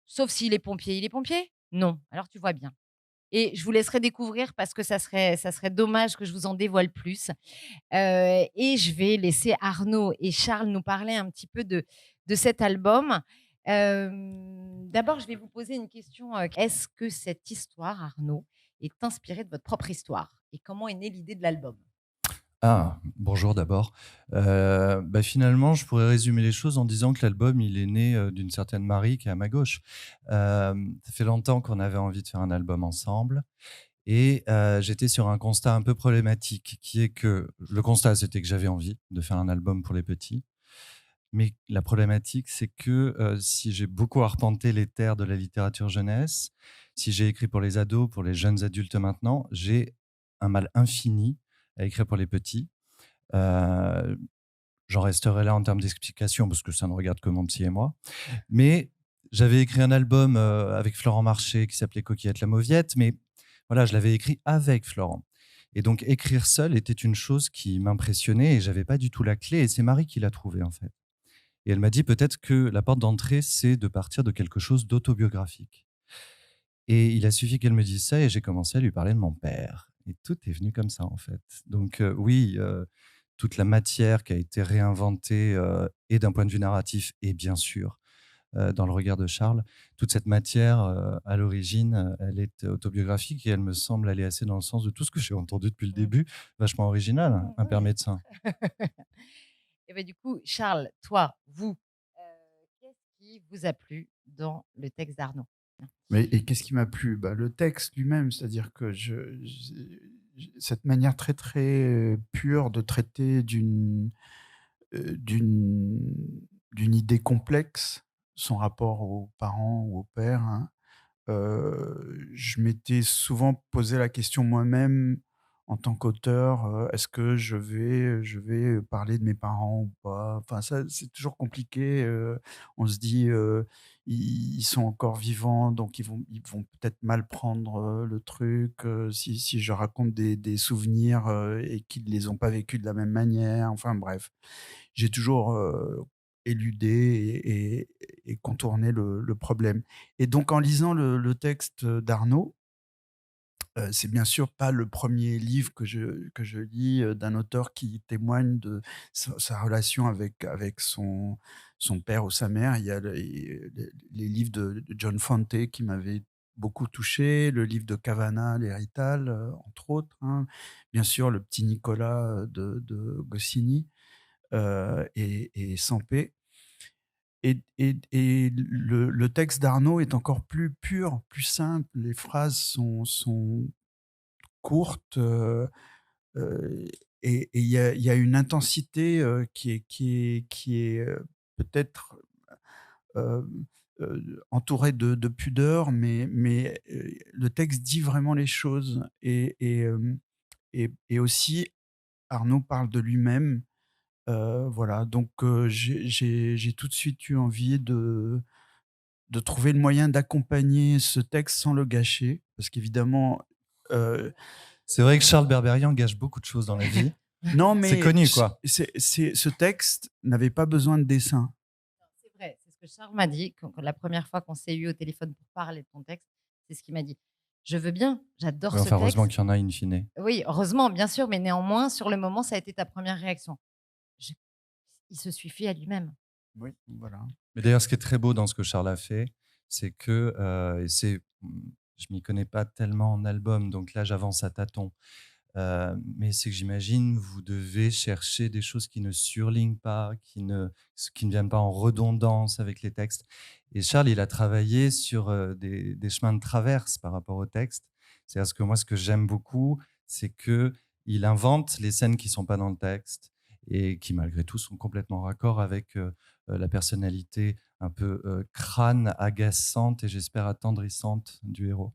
S4: Sauf s'il est pompier. Il est pompier? Non, alors tu vois bien. Et je vous laisserai découvrir parce que ça serait dommage que je vous en dévoile plus. Et je vais laisser Arnaud et Charles nous parler un petit peu de cet album. D'abord, je vais vous poser une question. Est-ce que cette histoire, Arnaud, est inspirée de votre propre histoire? Et comment est née l'idée de l'album?
S5: Ah, bonjour d'abord. Finalement, je pourrais résumer les choses en disant que l'album, il est né d'une certaine Marie qui est à ma gauche. Ça fait longtemps qu'on avait envie de faire un album ensemble. Et j'étais sur un constat un peu problématique, qui est que le constat, c'était que j'avais envie de faire un album pour les petits. Mais la problématique, c'est que si j'ai beaucoup arpenté les terres de la littérature jeunesse, si j'ai écrit pour les ados, pour les jeunes adultes maintenant, j'ai un mal infini à écrire pour les petits. J'en resterai là en termes d'explication parce que ça ne regarde que mon psy et moi. Mais j'avais écrit un album avec Florent Marché qui s'appelait Coquillette la Mauviette, mais voilà, je l'avais écrit avec Florent. Et donc écrire seul était une chose qui m'impressionnait et j'avais pas du tout la clé. Et c'est Marie qui l'a trouvée en fait. Et elle m'a dit peut-être que la porte d'entrée, c'est de partir de quelque chose d'autobiographique. Et il a suffi qu'elle me dise ça et j'ai commencé à lui parler de mon père. Et tout est venu comme ça, en fait. Donc oui, toute la matière qui a été réinventée et d'un point de vue narratif et bien sûr dans le regard de Charles, toute cette matière à l'origine, elle est autobiographique et elle me semble aller assez dans le sens de tout ce que j'ai entendu depuis le début. Vachement original, un père médecin.
S4: Et ben, du coup, Charles, toi, qu'est-ce qui vous a plu dans le texte d'Arnaud?
S6: Et qu'est-ce qui m'a plu? Le texte lui-même, c'est-à-dire que cette manière très, très pure de traiter d'une idée complexe, son rapport aux parents ou au père, hein. Je m'étais souvent posé la question moi-même en tant qu'auteur, est-ce que je vais parler de mes parents ou pas? Enfin, ça, c'est toujours compliqué. On se dit, ils sont encore vivants, donc ils vont peut-être mal prendre le truc. Si je raconte des souvenirs et qu'ils ne les ont pas vécus de la même manière. Enfin, bref, j'ai toujours éludé et contourné le problème. Et donc, en lisant le texte d'Arnaud, c'est bien sûr pas le premier livre que je lis, d'un auteur qui témoigne de sa relation avec son père ou sa mère. Il y a les livres de John Fante qui m'avaient beaucoup touché, le livre de Cavana, l'Hérital, entre autres, hein. Bien sûr, le petit Nicolas, de Goscinny, et Sampé. Et le texte d'Arnaud est encore plus pur, plus simple. Les phrases sont courte, et il y a une intensité, qui est peut-être, heu entourée de pudeur, mais le texte dit vraiment les choses et aussi Arnaud parle de lui-même, voilà. Donc j'ai tout de suite eu envie de trouver le moyen d'accompagner ce texte sans le gâcher parce qu'évidemment, heu
S5: C'est vrai que Charles Berberian gâche beaucoup de choses dans la vie.
S6: non,
S5: C'est
S6: mais
S5: connu, quoi.
S6: ce texte n'avait pas besoin de dessin.
S4: C'est vrai, c'est ce que Charles m'a dit la première fois qu'on s'est eu au téléphone pour parler de ton texte. C'est ce qu'il m'a dit. Je veux bien, j'adore
S5: Ouais,
S4: ce
S5: enfin, heureusement
S4: texte.
S5: qu'il y en a in fine.
S4: Oui, heureusement, bien sûr, mais néanmoins, sur le moment, ça a été ta première réaction. Je- Il se suffit à lui-même.
S6: Oui, voilà.
S5: Mais d'ailleurs, ce qui est très beau dans ce que Charles a fait, c'est que, je m'y connais pas tellement en album, donc là, j'avance à tâtons. Mais c'est que j'imagine, vous devez chercher des choses qui ne surlignent pas, qui ne viennent pas en redondance avec les textes. Et Charles, il a travaillé sur des chemins de traverse par rapport au texte. C'est-à-dire que moi, ce que j'aime beaucoup, c'est qu'il invente les scènes qui ne sont pas dans le texte et qui, malgré tout, sont complètement raccord avec la personnalité un peu crâne, agaçante et j'espère attendrissante du héros.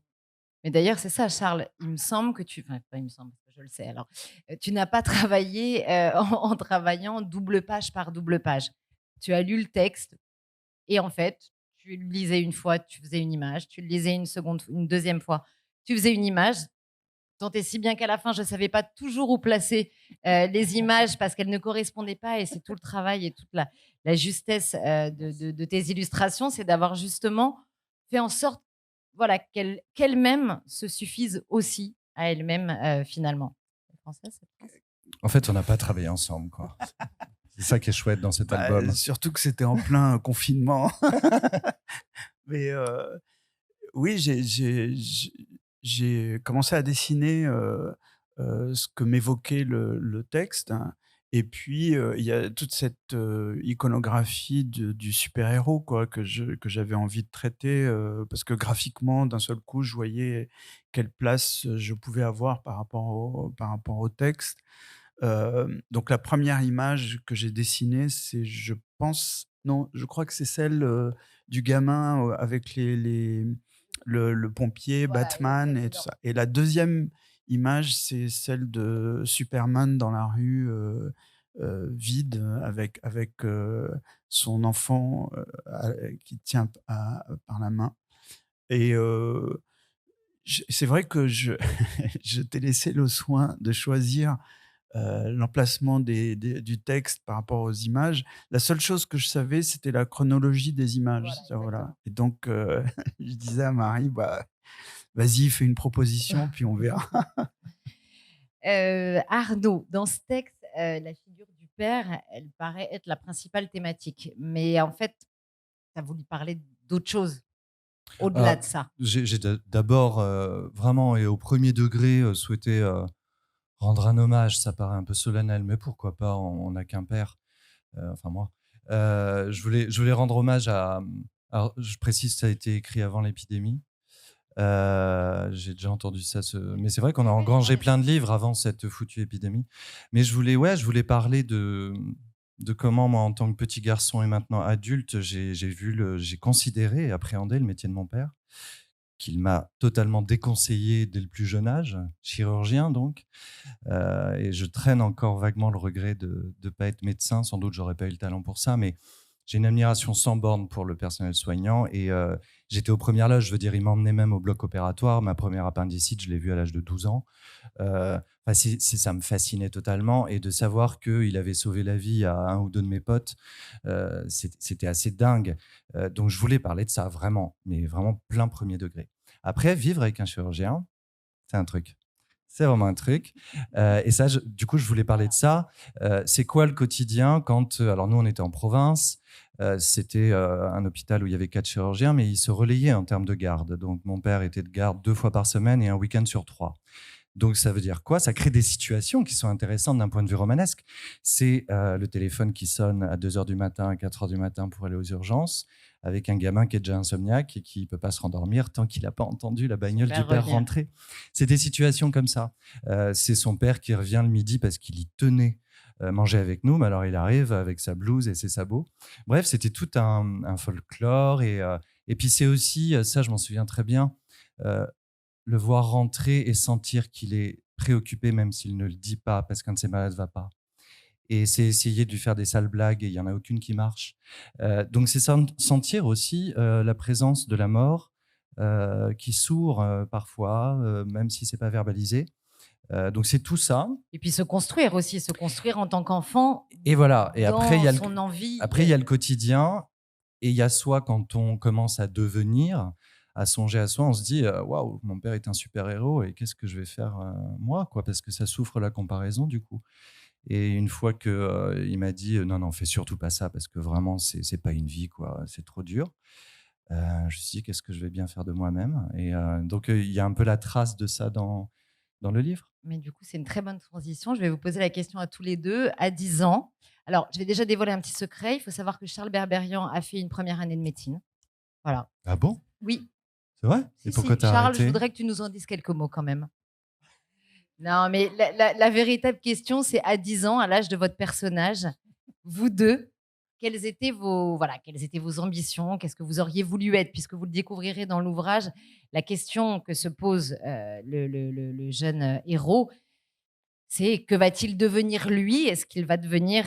S4: Mais d'ailleurs, c'est ça, Charles. Il me semble que enfin, pas il me semble, parce que je le sais. Alors, tu n'as pas travaillé en travaillant double page par double page. Tu as lu le texte et en fait, tu le lisais une fois, tu faisais une image. Tu le lisais une deuxième fois, tu faisais une image. Tant et si bien qu'à la fin, je ne savais pas toujours où placer les images parce qu'elles ne correspondaient pas. Et c'est tout le travail et toute la justesse de tes illustrations, c'est d'avoir justement fait en sorte voilà, qu'elles-mêmes se suffisent aussi à elles-mêmes finalement. C'est français, cette phrase.
S5: En fait, on n'a pas travaillé ensemble, quoi. C'est ça qui est chouette dans cet
S6: Bah,
S5: album.
S6: surtout que c'était en plein confinement. Mais oui, j'ai commencé à dessiner, ce que m'évoquait le texte, hein. Et puis, il y a toute cette iconographie du super-héros, quoi, que j'avais envie de traiter, parce que graphiquement, d'un seul coup, je voyais quelle place je pouvais avoir par rapport au texte. Donc la première image que j'ai dessinée, c'est, je pense, non, je crois que c'est celle, du gamin, avec le pompier,
S4: Voilà,
S6: Batman et tout
S4: excellent.
S6: ça. Et la deuxième image, c'est celle de Superman dans la rue, vide, avec son enfant, qui tient par la main. Et c'est vrai que je t'ai laissé le soin de choisir l'emplacement du texte par rapport aux images. La seule chose que je savais, c'était la chronologie des images.
S4: Voilà,
S6: Ça, voilà.
S4: exactement.
S6: Et donc, je disais à Marie, bah, vas-y, fais une proposition, puis on verra.
S4: Arnaud, dans ce texte, la figure du père, elle paraît être la principale thématique. Mais en fait, tu as voulu parler d'autre chose au-delà
S5: Ah,
S4: de ça.
S5: j'ai d'abord vraiment et au premier degré souhaité rendre un hommage. Ça paraît un peu solennel, mais pourquoi pas, on n'a qu'un père, enfin moi. Je voulais rendre hommage à. Alors, je précise, ça a été écrit avant l'épidémie. J'ai déjà entendu ça. Mais c'est vrai qu'on a engrangé plein de livres avant cette foutue épidémie. Mais je voulais parler de comment, moi, en tant que petit garçon et maintenant adulte, j'ai considéré et appréhendé le métier de mon père, qu'il m'a totalement déconseillé dès le plus jeune âge, chirurgien donc. Et je traîne encore vaguement le regret de ne pas être médecin. Sans doute, j'aurais pas eu le talent pour ça, mais j'ai une admiration sans borne pour le personnel soignant. Et j'étais aux premières loges, je veux dire, il m'emmenait même au bloc opératoire. Ma première appendicite, je l'ai vue à l'âge de 12 ans. Ça me fascinait totalement. Et de savoir qu'il avait sauvé la vie à un ou deux de mes potes, c'était assez dingue. Donc, je voulais parler de ça, vraiment, mais vraiment plein premier degré. Après, vivre avec un chirurgien, c'est un truc. C'est vraiment un truc. Et ça, du coup, je voulais parler de ça. C'est quoi le quotidien quand... alors, nous, on était en province. C'était un hôpital où il y avait 4 chirurgiens, mais ils se relayaient en termes de garde. Donc, mon père était de garde 2 fois par semaine et un week-end sur 3. Donc, ça veut dire quoi? Ça crée des situations qui sont intéressantes d'un point de vue romanesque. C'est le téléphone qui sonne à 2h du matin, à 4h du matin pour aller aux urgences, avec un gamin qui est déjà insomniaque et qui ne peut pas se rendormir tant qu'il n'a pas entendu la bagnole du père rentrer. C'est des situations comme ça. C'est son père qui revient le midi parce qu'il y tenait manger avec nous, mais alors il arrive avec sa blouse et ses sabots. Bref, c'était tout un folklore. Et puis c'est aussi, ça je m'en souviens très bien, le voir rentrer et sentir qu'il est préoccupé, même s'il ne le dit pas, parce qu'un de ses malades ne va pas. Et c'est essayer de lui faire des sales blagues, et il n'y en a aucune qui marche. Donc c'est sentir aussi la présence de la mort qui sourd parfois, même si ce n'est pas verbalisé. Donc c'est tout ça.
S4: Et puis se construire aussi, se construire en tant qu'enfant.
S5: Et voilà. Et après, il y a
S4: son envie.
S5: Après, il y a le quotidien, et il y a soi quand on commence à devenir, à songer à soi, on se dit waouh, mon père est un super-héros et qu'est-ce que je vais faire moi, quoi, parce que ça souffre la comparaison du coup. Et une fois que il m'a dit non, fais surtout pas ça parce que vraiment c'est pas une vie, quoi, c'est trop dur. Je me suis dit qu'est-ce que je vais bien faire de moi-même. Et donc il y a un peu la trace de ça dans le livre.
S4: Mais du coup, c'est une très bonne transition. Je vais vous poser la question à tous les deux. À 10 ans, alors je vais déjà dévoiler un petit secret. Il faut savoir que Charles Berberian a fait une première année de médecine. Voilà.
S5: Ah bon?
S4: Oui.
S5: C'est vrai? Et pourquoi t'as
S4: Charles,
S5: arrêté?
S4: je voudrais que tu nous en dises quelques mots quand même. Non, mais la véritable question, c'est à 10 ans, à l'âge de votre personnage, vous deux, quelles étaient vos ambitions? Qu'est-ce que vous auriez voulu être? Puisque vous le découvrirez dans l'ouvrage, la question que se pose le jeune héros, c'est que va-t-il devenir lui? Est-ce qu'il va devenir...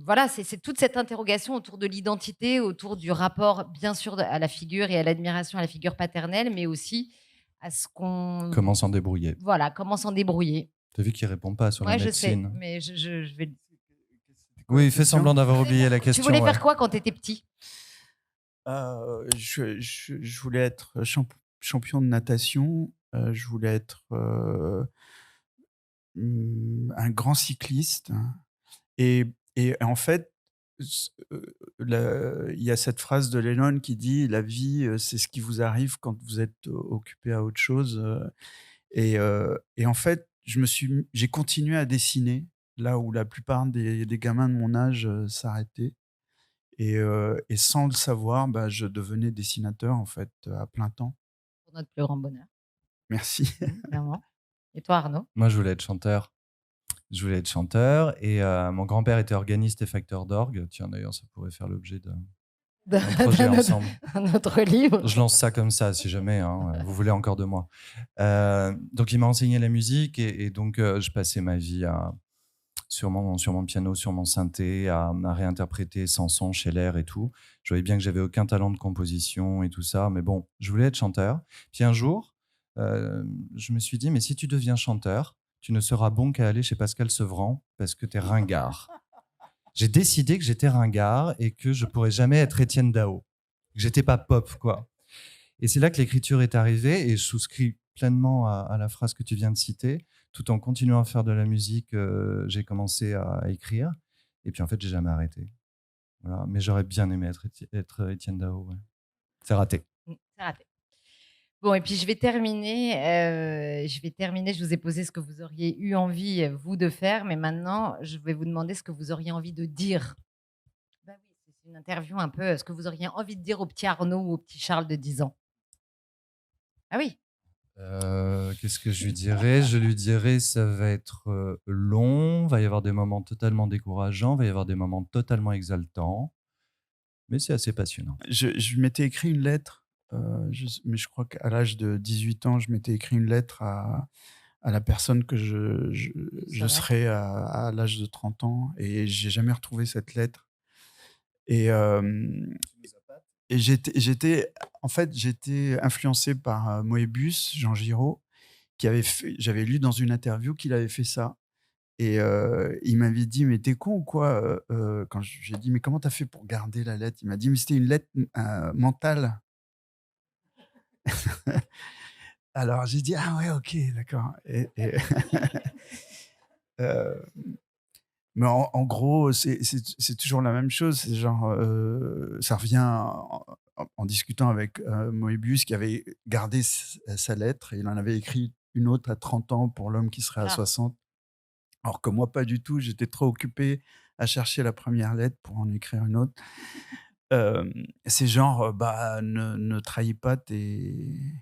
S4: voilà, c'est toute cette interrogation autour de l'identité, autour du rapport, bien sûr, à la figure et à l'admiration à la figure paternelle, mais aussi à ce qu'on...
S5: Comment s'en débrouiller?
S4: Voilà, comment s'en débrouiller.
S5: T'as vu qu'il répond pas sur la
S4: Ouais, je sais,
S5: médecine.
S4: mais je vais...
S5: Oui, il fait semblant d'avoir oublié la question.
S4: Tu voulais
S5: ouais.
S4: faire quoi quand tu étais petit?
S6: Je voulais être champion de natation. Je voulais être un grand cycliste. Et en fait, il y a cette phrase de Lennon qui dit « La vie, c'est ce qui vous arrive quand vous êtes occupé à autre chose. » Et en fait, j'ai continué à dessiner là où la plupart des gamins de mon âge s'arrêtaient. Et sans le savoir, je devenais dessinateur en fait à plein temps.
S4: Pour notre plus grand bonheur,
S6: Merci.
S4: clairement. Et toi, Arnaud?
S5: Moi, je voulais être chanteur. Et mon grand-père était organiste et facteur d'orgue. Tiens, d'ailleurs, ça pourrait faire l'objet d'un projet ensemble.
S4: Notre livre.
S5: Je lance ça comme ça, si jamais vous voulez encore de moi. Donc, il m'a enseigné la musique et donc je passais ma vie sur mon piano, sur mon synthé, à réinterpréter Samson, Scheller et tout. Je voyais bien que j'avais aucun talent de composition et tout ça, mais bon, je voulais être chanteur. Puis un jour, je me suis dit, mais si tu deviens chanteur, tu ne seras bon qu'à aller chez Pascal Sevran parce que tu es ringard. J'ai décidé que j'étais ringard et que je pourrais jamais être Étienne Dao, que j'étais pas pop, quoi. Et c'est là que l'écriture est arrivée et je souscris pleinement à la phrase que tu viens de citer. Tout en continuant à faire de la musique, j'ai commencé à écrire. Et puis en fait, j'ai jamais arrêté. Voilà. Mais j'aurais bien aimé être Étienne Dao. Ouais. C'est raté.
S4: C'est raté. Bon, et puis je vais terminer. Je vous ai posé ce que vous auriez eu envie, vous, de faire. Mais maintenant, je vais vous demander ce que vous auriez envie de dire. Oui, c'est une interview un peu. Ce que vous auriez envie de dire au petit Arnaud ou au petit Charles de 10 ans. Ah oui.
S5: Qu'est-ce que je lui dirais? Je lui dirais ça va être long, va y avoir des moments totalement décourageants, va y avoir des moments totalement exaltants, mais c'est assez passionnant.
S6: Je m'étais écrit une lettre Mais je crois qu'à l'âge de 18 ans, je m'étais écrit une lettre à la personne que je
S3: Serait.
S6: serais à l'âge de 30 ans et j'ai jamais retrouvé cette lettre. Et, en fait, j'étais influencé par Moebius, Jean Giraud, j'avais lu dans une interview qu'il avait fait ça. Et il m'avait dit: «Mais t'es con ou quoi?» Quand j'ai dit: «Mais comment t'as fait pour garder la lettre?» Il m'a dit: «Mais c'était une lettre mentale». Alors j'ai dit: «Ah ouais, OK, d'accord» heu, mais en gros, c'est toujours la même chose. C'est genre, ça revient en discutant avec, Moebius qui avait gardé sa lettre et il en avait écrit une autre à 30 ans pour l'homme qui serait à
S3: Ah,
S6: 60. Alors que moi, pas du tout. J'étais trop occupé à chercher la première lettre pour en écrire une autre. C'est genre, bah, ne trahis pas tes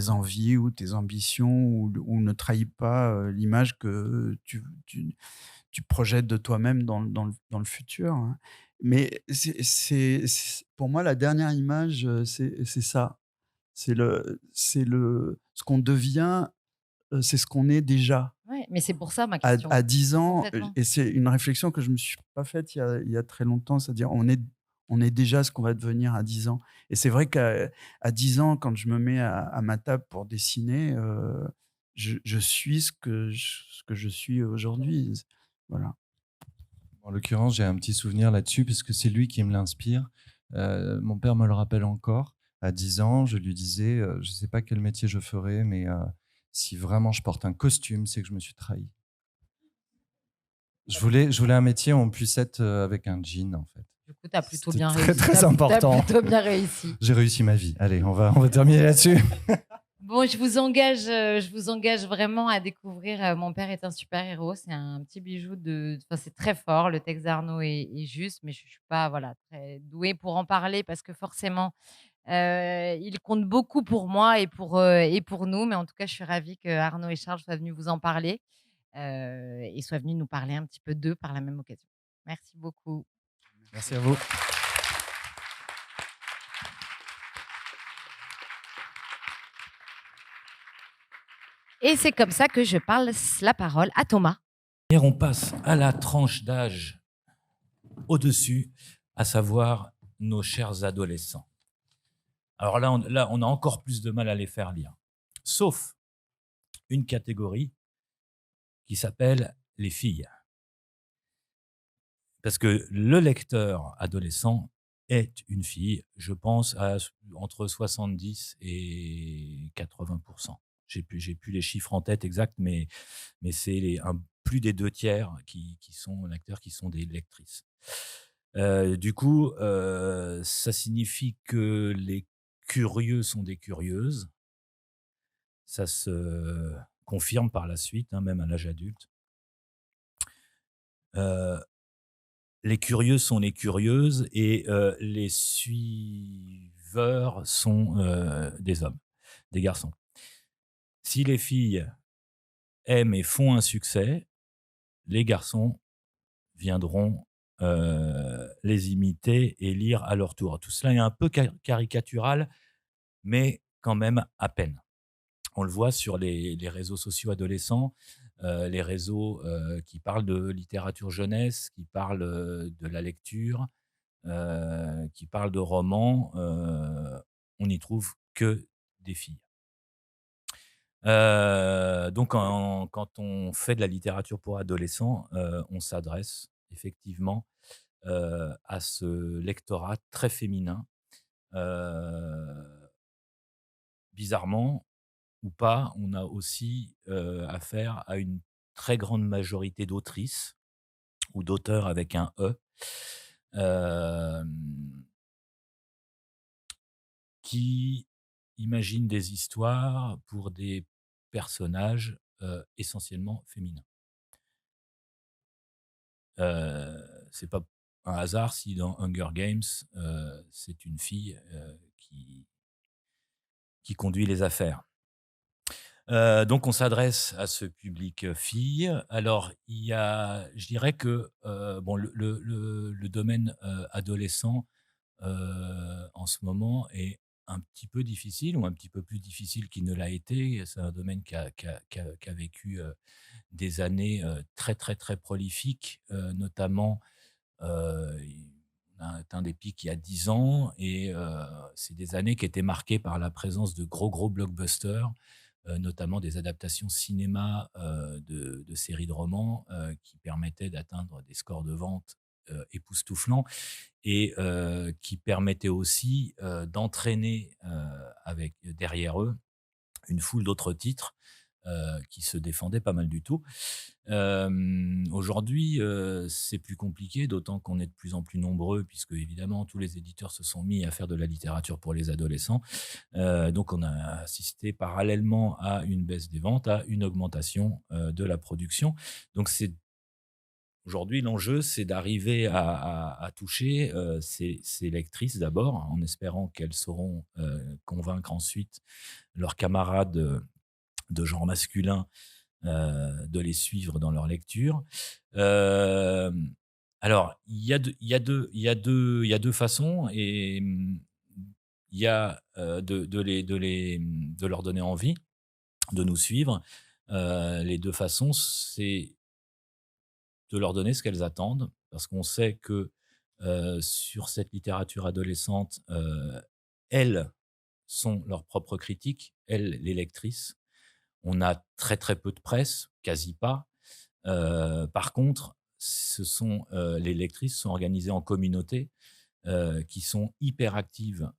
S6: envies ou tes ambitions ou ne trahis pas, l'image que tu projettes de toi-même dans le futur, hein. Mais pour moi, la dernière image, c'est ça. Ce qu'on devient, c'est ce qu'on est déjà.
S4: Ouais, mais c'est pour ça ma
S6: À
S4: question.
S6: 10 ans,
S4: Complètement.
S6: et c'est une réflexion que je me suis pas faite il y a très longtemps, c'est-à-dire on est déjà ce qu'on va devenir à 10 ans. Et c'est vrai qu'à 10 ans, quand je me mets à ma table pour dessiner, je suis ce que je suis aujourd'hui. Voilà.
S5: En l'occurrence, j'ai un petit souvenir là-dessus puisque c'est lui qui me l'inspire. Mon père me le rappelle encore. À 10 ans, je lui disais, je ne sais pas quel métier je ferai, mais si vraiment je porte un costume, c'est que je me suis trahi. Je voulais un métier où on puisse être avec un jean, en fait.
S4: Du coup, tu as plutôt
S5: C'était
S4: bien
S5: très,
S4: réussi.
S5: très
S4: Tu
S5: important.
S4: plutôt bien réussi.
S5: J'ai réussi ma vie. Allez, on va terminer là-dessus.
S4: Bon, je vous engage vraiment à découvrir Mon père est un super-héros. C'est un petit bijou enfin, c'est très fort. Le texte d'Arnaud est juste, mais je suis pas, voilà, très douée pour en parler parce que forcément, il compte beaucoup pour moi et pour nous. Mais en tout cas, je suis ravie que Arnaud et Charles soient venus vous en parler, et soient venus nous parler un petit peu d'eux par la même occasion. Merci beaucoup.
S5: Merci à vous.
S4: Et c'est comme ça que je passe la parole à Thomas.
S7: Et on passe à la tranche d'âge au-dessus, à savoir nos chers adolescents. Alors là, on a encore plus de mal à les faire lire. Sauf une catégorie qui s'appelle les filles. Parce que le lecteur adolescent est une fille, je pense, à entre 70 et 80%. J'ai plus les chiffres en tête exacts, mais c'est plus des 2 tiers qui sont lecteurs, qui sont des lectrices. Du coup, ça signifie que les curieux sont des curieuses. Ça se confirme par la suite, hein, même à l'âge adulte. Les curieux sont les curieuses et les suiveurs sont des hommes, des garçons. Si les filles aiment et font un succès, les garçons viendront les imiter et lire à leur tour. Tout cela est un peu caricatural, mais quand même à peine. On le voit sur les réseaux sociaux adolescents, les réseaux qui parlent de littérature jeunesse, qui parlent de la lecture, qui parlent de romans. On n'y trouve que des filles. Donc quand on fait de la littérature pour adolescents, on s'adresse effectivement à ce lectorat très féminin. Bizarrement ou pas, on a aussi affaire à une très grande majorité d'autrices ou d'auteurs avec un E, qui imaginent des histoires pour des personnages essentiellement féminins. C'est pas un hasard si dans Hunger Games, c'est une fille qui conduit les affaires. Donc on s'adresse à ce public fille. Alors il y a, je dirais que bon, le domaine adolescent en ce moment est un petit peu difficile ou un petit peu plus difficile qu'il ne l'a été. C'est un domaine qui a vécu des années très, très, très prolifiques, notamment on a atteint des pics il y a 10 ans et c'est des années qui étaient marquées par la présence de gros, gros blockbusters, notamment des adaptations cinéma de séries de romans qui permettaient d'atteindre des scores de vente époustouflants et qui permettaient aussi d'entraîner avec derrière eux une foule d'autres titres qui se défendaient pas mal du tout. Aujourd'hui, c'est plus compliqué, d'autant qu'on est de plus en plus nombreux, puisque évidemment tous les éditeurs se sont mis à faire de la littérature pour les adolescents. Donc on a assisté parallèlement à une baisse des ventes, à une augmentation de la production. Donc c'est aujourd'hui l'enjeu, c'est d'arriver à toucher ces lectrices d'abord, en espérant qu'elles sauront convaincre ensuite leurs camarades de genre masculin de les suivre dans leur lecture. Alors, il y a deux façons et il y a de leur donner envie de nous suivre. Les deux façons, c'est de leur donner ce qu'elles attendent, parce qu'on sait que sur cette littérature adolescente, elles sont leurs propres critiques, elles, les lectrices. On a très, très peu de presse, quasi pas. Par contre, les lectrices sont organisées en communautés, qui sont hyper actives,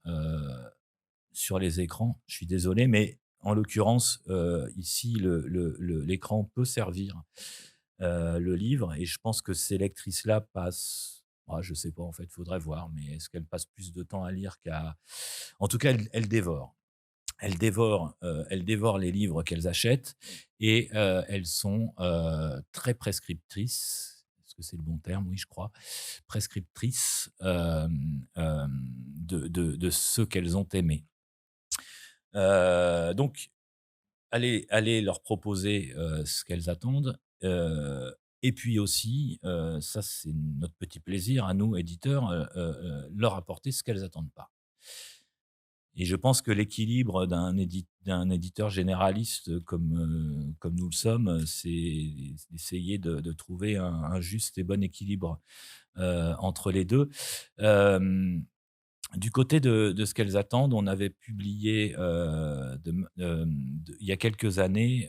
S7: sur les écrans. Je suis désolé, mais en l'occurrence, ici, l'écran peut servir, le livre et je pense que ces lectrices-là passent je sais pas, en fait, il faudrait voir, mais est-ce qu'elles passent plus de temps à lire qu'à en tout cas, elles dévorent. Elles dévorent les livres qu'elles achètent et elles sont très prescriptrices. Est-ce que c'est le bon terme? Oui, je crois. Prescriptrices de ceux qu'elles ont aimés. Donc, allez leur proposer ce qu'elles attendent. Et puis aussi, ça c'est notre petit plaisir à nous, éditeurs, leur apporter ce qu'elles attendent pas. Et je pense que l'équilibre d'un éditeur généraliste comme nous le sommes, c'est d'essayer de trouver un juste et bon équilibre entre les deux. Du côté de ce qu'elles attendent, on avait publié il y a quelques années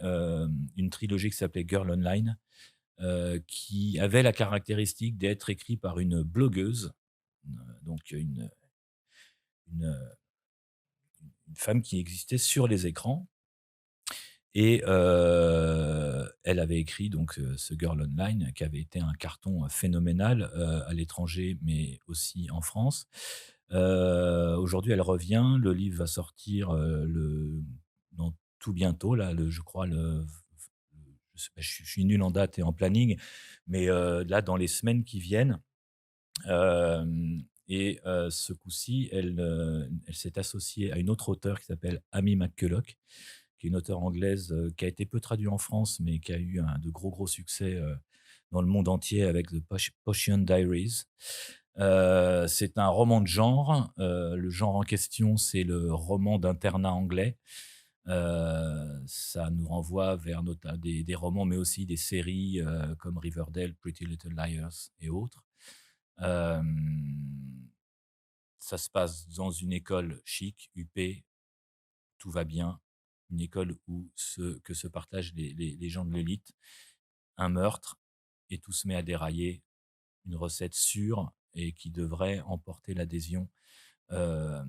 S7: une trilogie qui s'appelait Girl Online, qui avait la caractéristique d'être écrite par une blogueuse, donc une une femme qui existait sur les écrans et elle avait écrit donc ce Girl Online qui avait été un carton phénoménal à l'étranger, mais aussi en France. Aujourd'hui, elle revient. Le livre va sortir dans tout bientôt. Là, je crois, je suis nul en date et en planning, mais là, dans les semaines qui viennent. Et ce coup-ci, elle s'est associée à une autre auteure qui s'appelle Amy McCulloch, qui est une auteure anglaise qui a été peu traduite en France, mais qui a eu de gros, gros succès dans le monde entier avec The Potion Diaries. C'est un roman de genre. Le genre en question, c'est le roman d'internat anglais. Ça nous renvoie vers des romans, mais aussi des séries comme Riverdale, Pretty Little Liars et autres. Ça se passe dans une école chic, huppée, tout va bien, une école où se partagent les gens de l'élite, un meurtre et tout se met à dérailler, une recette sûre et qui devrait emporter l'adhésion d'un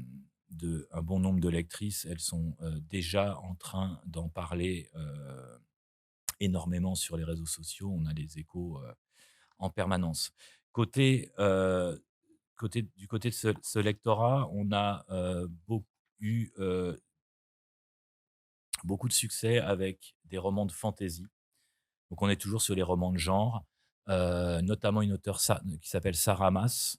S7: bon nombre de lectrices. Elles sont déjà en train d'en parler énormément sur les réseaux sociaux. On a des échos en permanence. Du côté de ce lectorat, on a eu beaucoup de succès avec des romans de fantasy. Donc on est toujours sur les romans de genre, notamment une auteure qui s'appelle Sarah Maas,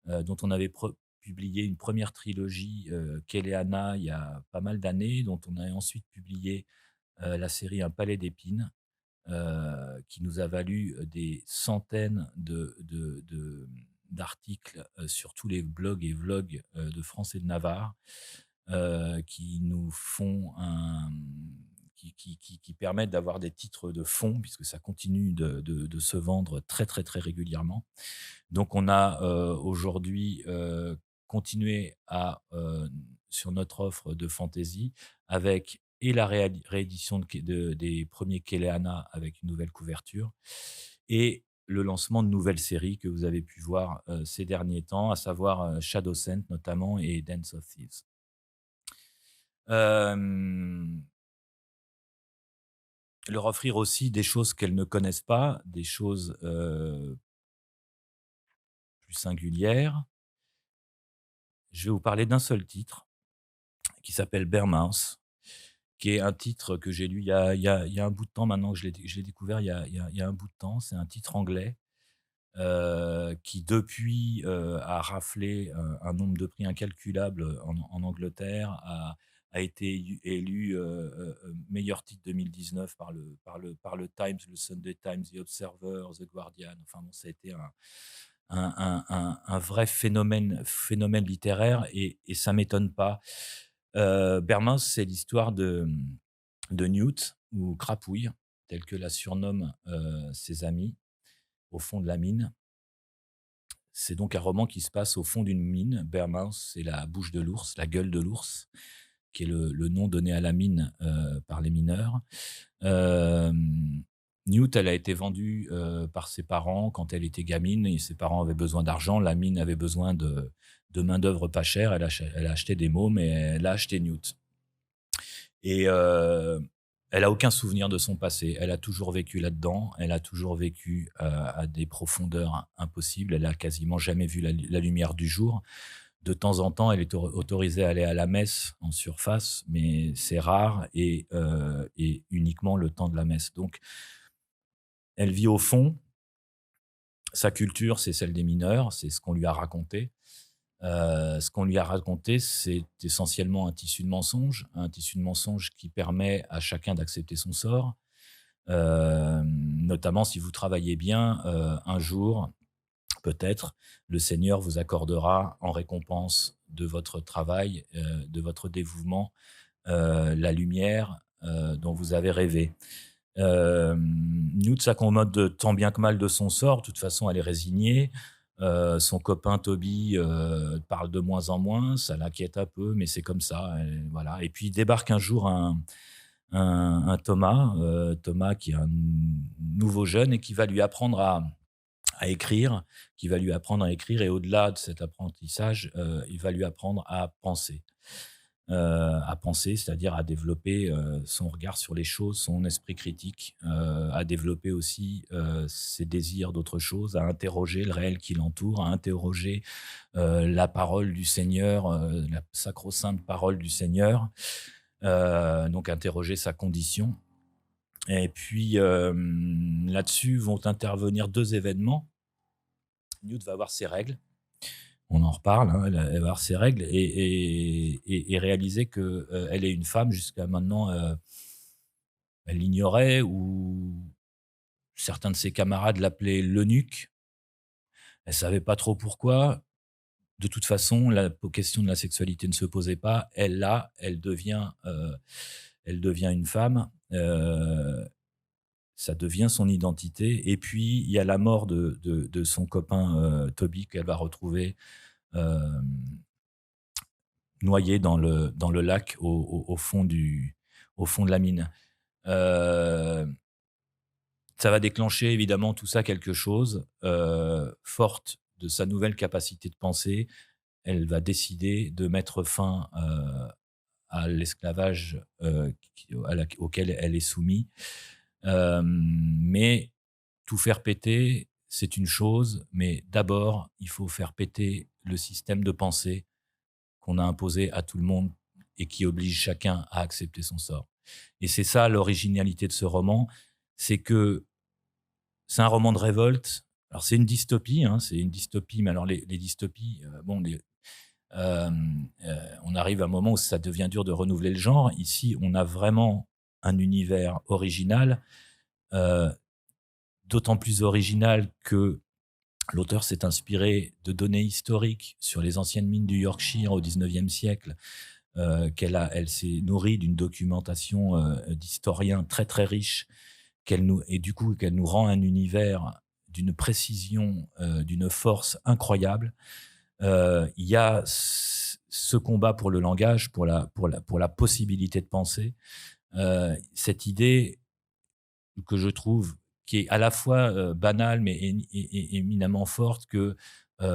S7: dont on avait publié une première trilogie, Kéléana, il y a pas mal d'années, dont on a ensuite publié la série Un palais d'épines, qui nous a valu des centaines d'articles sur tous les blogs et vlogs de France et de Navarre. qui nous font qui permettent d'avoir des titres de fond, puisque ça continue de se vendre très, très, très régulièrement. Donc on a aujourd'hui continué sur notre offre de fantasy avec et la réédition des premiers Keleana avec une nouvelle couverture et le lancement de nouvelles séries que vous avez pu voir ces derniers temps, à savoir Shadow Scent notamment et Dance of Thieves. Leur offrir aussi des choses qu'elles ne connaissent pas, des choses plus singulières. Je vais vous parler d'un seul titre qui s'appelle Bear Mouse, qui est un titre que j'ai lu il y a un bout de temps maintenant, que je l'ai découvert il y a un bout de temps. C'est un titre anglais qui depuis a raflé un nombre de prix incalculable en Angleterre, a été élu meilleur titre 2019 par le Times, le Sunday Times, The Observer, The Guardian. Enfin bon, ça a été un vrai phénomène littéraire et ça m'étonne pas. Bear Mouse, c'est l'histoire de Newt, ou Crapouille, tel que la surnomment ses amis, au fond de la mine. C'est donc un roman qui se passe au fond d'une mine. Bear Mouse, c'est la bouche de l'ours, la gueule de l'ours, qui est le nom donné à la mine par les mineurs. Newt, elle a été vendue par ses parents quand elle était gamine et ses parents avaient besoin d'argent. La mine avait besoin de main-d'œuvre pas chère. Elle a acheté des mômes et elle a acheté Newt. Et elle a aucun souvenir de son passé. Elle a toujours vécu là-dedans. Elle a toujours vécu à des profondeurs impossibles. Elle a quasiment jamais vu la lumière du jour. De temps en temps, elle est autorisée à aller à la messe en surface, mais c'est rare et uniquement le temps de la messe. Donc, elle vit au fond. Sa culture, c'est celle des mineurs. C'est ce qu'on lui a raconté. Ce qu'on lui a raconté, c'est essentiellement un tissu de mensonges qui permet à chacun d'accepter son sort. Notamment, si vous travaillez bien, un jour, peut-être, le Seigneur vous accordera en récompense de votre travail, de votre dévouement, la lumière dont vous avez rêvé. Newt s'accommode tant bien que mal de son sort. De toute façon, elle est résignée. Son copain Toby parle de moins en moins, ça l'inquiète un peu, mais c'est comme ça. Voilà. Et puis débarque un jour un Thomas qui est un nouveau jeune et qui va lui apprendre à écrire, et au-delà de cet apprentissage, il va lui apprendre à penser, c'est-à-dire à développer son regard sur les choses, son esprit critique, à développer aussi ses désirs d'autre chose, à interroger le réel qui l'entoure, à interroger la parole du Seigneur, la sacro-sainte parole du Seigneur, donc interroger sa condition. Et puis là-dessus vont intervenir deux événements. Newt va avoir ses règles. On en reparle, hein, elle va avoir ses règles et réaliser qu'elle est une femme. Jusqu'à maintenant, elle l'ignorait, ou certains de ses camarades l'appelaient l'eunuque. Elle ne savait pas trop pourquoi. De toute façon, la question de la sexualité ne se posait pas. Elle devient une femme. Ça devient son identité. Et puis, il y a la mort de son copain Toby, qu'elle va retrouver noyé dans le lac au fond de la mine. Ça va déclencher évidemment tout ça quelque chose. Forte de sa nouvelle capacité de penser, elle va décider de mettre fin à l'esclavage auquel elle est soumise. Mais tout faire péter, c'est une chose, mais d'abord, il faut faire péter le système de pensée qu'on a imposé à tout le monde et qui oblige chacun à accepter son sort. Et c'est ça l'originalité de ce roman, c'est que c'est un roman de révolte. Alors c'est une dystopie, mais alors les dystopies, on arrive à un moment où ça devient dur de renouveler le genre. Ici, on a vraiment un univers original, d'autant plus original que l'auteur s'est inspiré de données historiques sur les anciennes mines du Yorkshire au XIXe siècle, Elle s'est nourrie d'une documentation d'historiens très très riche, qu'elle nous rend un univers d'une précision, d'une force incroyable. Il y a ce combat pour le langage, pour la possibilité de penser, cette idée que je trouve qui est à la fois banale mais éminemment forte, que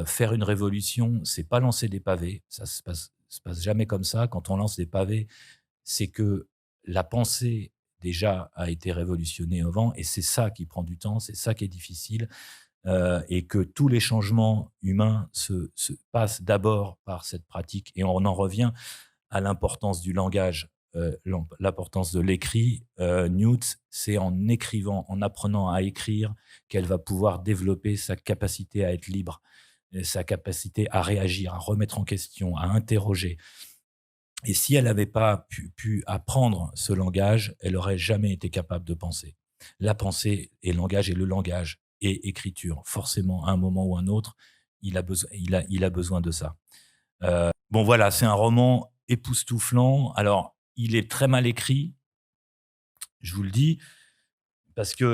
S7: faire une révolution, c'est pas lancer des pavés, ça se passe jamais comme ça. Quand on lance des pavés, c'est que la pensée déjà a été révolutionnée avant, et c'est ça qui prend du temps, c'est ça qui est difficile, et que tous les changements humains se passent d'abord par cette pratique. Et on en revient à l'importance du langage, l'importance de l'écrit. Newt, c'est en écrivant, en apprenant à écrire, qu'elle va pouvoir développer sa capacité à être libre, sa capacité à réagir, à remettre en question, à interroger. Et si elle n'avait pas pu apprendre ce langage, elle n'aurait jamais été capable de penser. La pensée et le langage et écriture. Forcément, à un moment ou un autre, il a besoin de ça. Bon, voilà, c'est un roman époustouflant. Alors, il est très mal écrit, je vous le dis, parce qu'il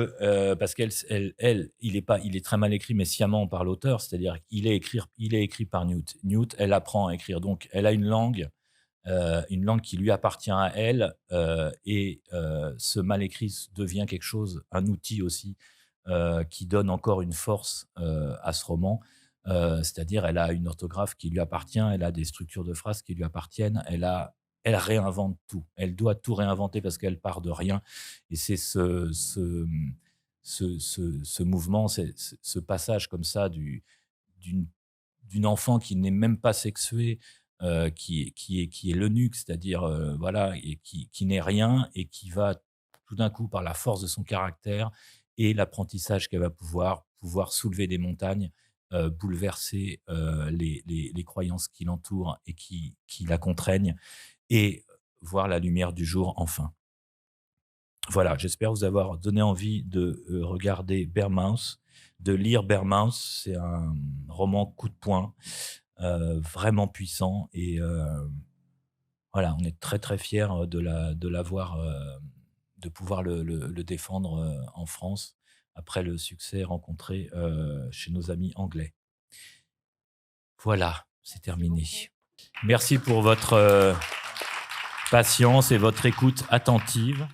S7: est très mal écrit, mais sciemment par l'auteur. C'est-à-dire qu'il est écrit par Newt. Newt, elle apprend à écrire. Donc, elle a une langue qui lui appartient à elle, et ce mal écrit devient quelque chose, un outil aussi, qui donne encore une force à ce roman. C'est-à-dire, elle a une orthographe qui lui appartient, elle a des structures de phrases qui lui appartiennent, elle réinvente tout. Elle doit tout réinventer parce qu'elle part de rien. Et c'est ce mouvement, ce passage comme ça d'une enfant qui n'est même pas sexuée, qui est l'eunuque, c'est-à-dire voilà, et qui n'est rien, et qui va tout d'un coup, par la force de son caractère et l'apprentissage qu'elle va pouvoir soulever des montagnes, bouleverser les croyances qui l'entourent et qui la contraignent, et voir la lumière du jour enfin. Voilà, j'espère vous avoir donné envie de regarder Bear Mouse, de lire Bear Mouse. C'est un roman coup de poing, vraiment puissant, et voilà, on est très très fiers de l'avoir, de pouvoir le défendre en France après le succès rencontré chez nos amis anglais. Voilà, c'est terminé. Merci pour votre patience et votre écoute attentive.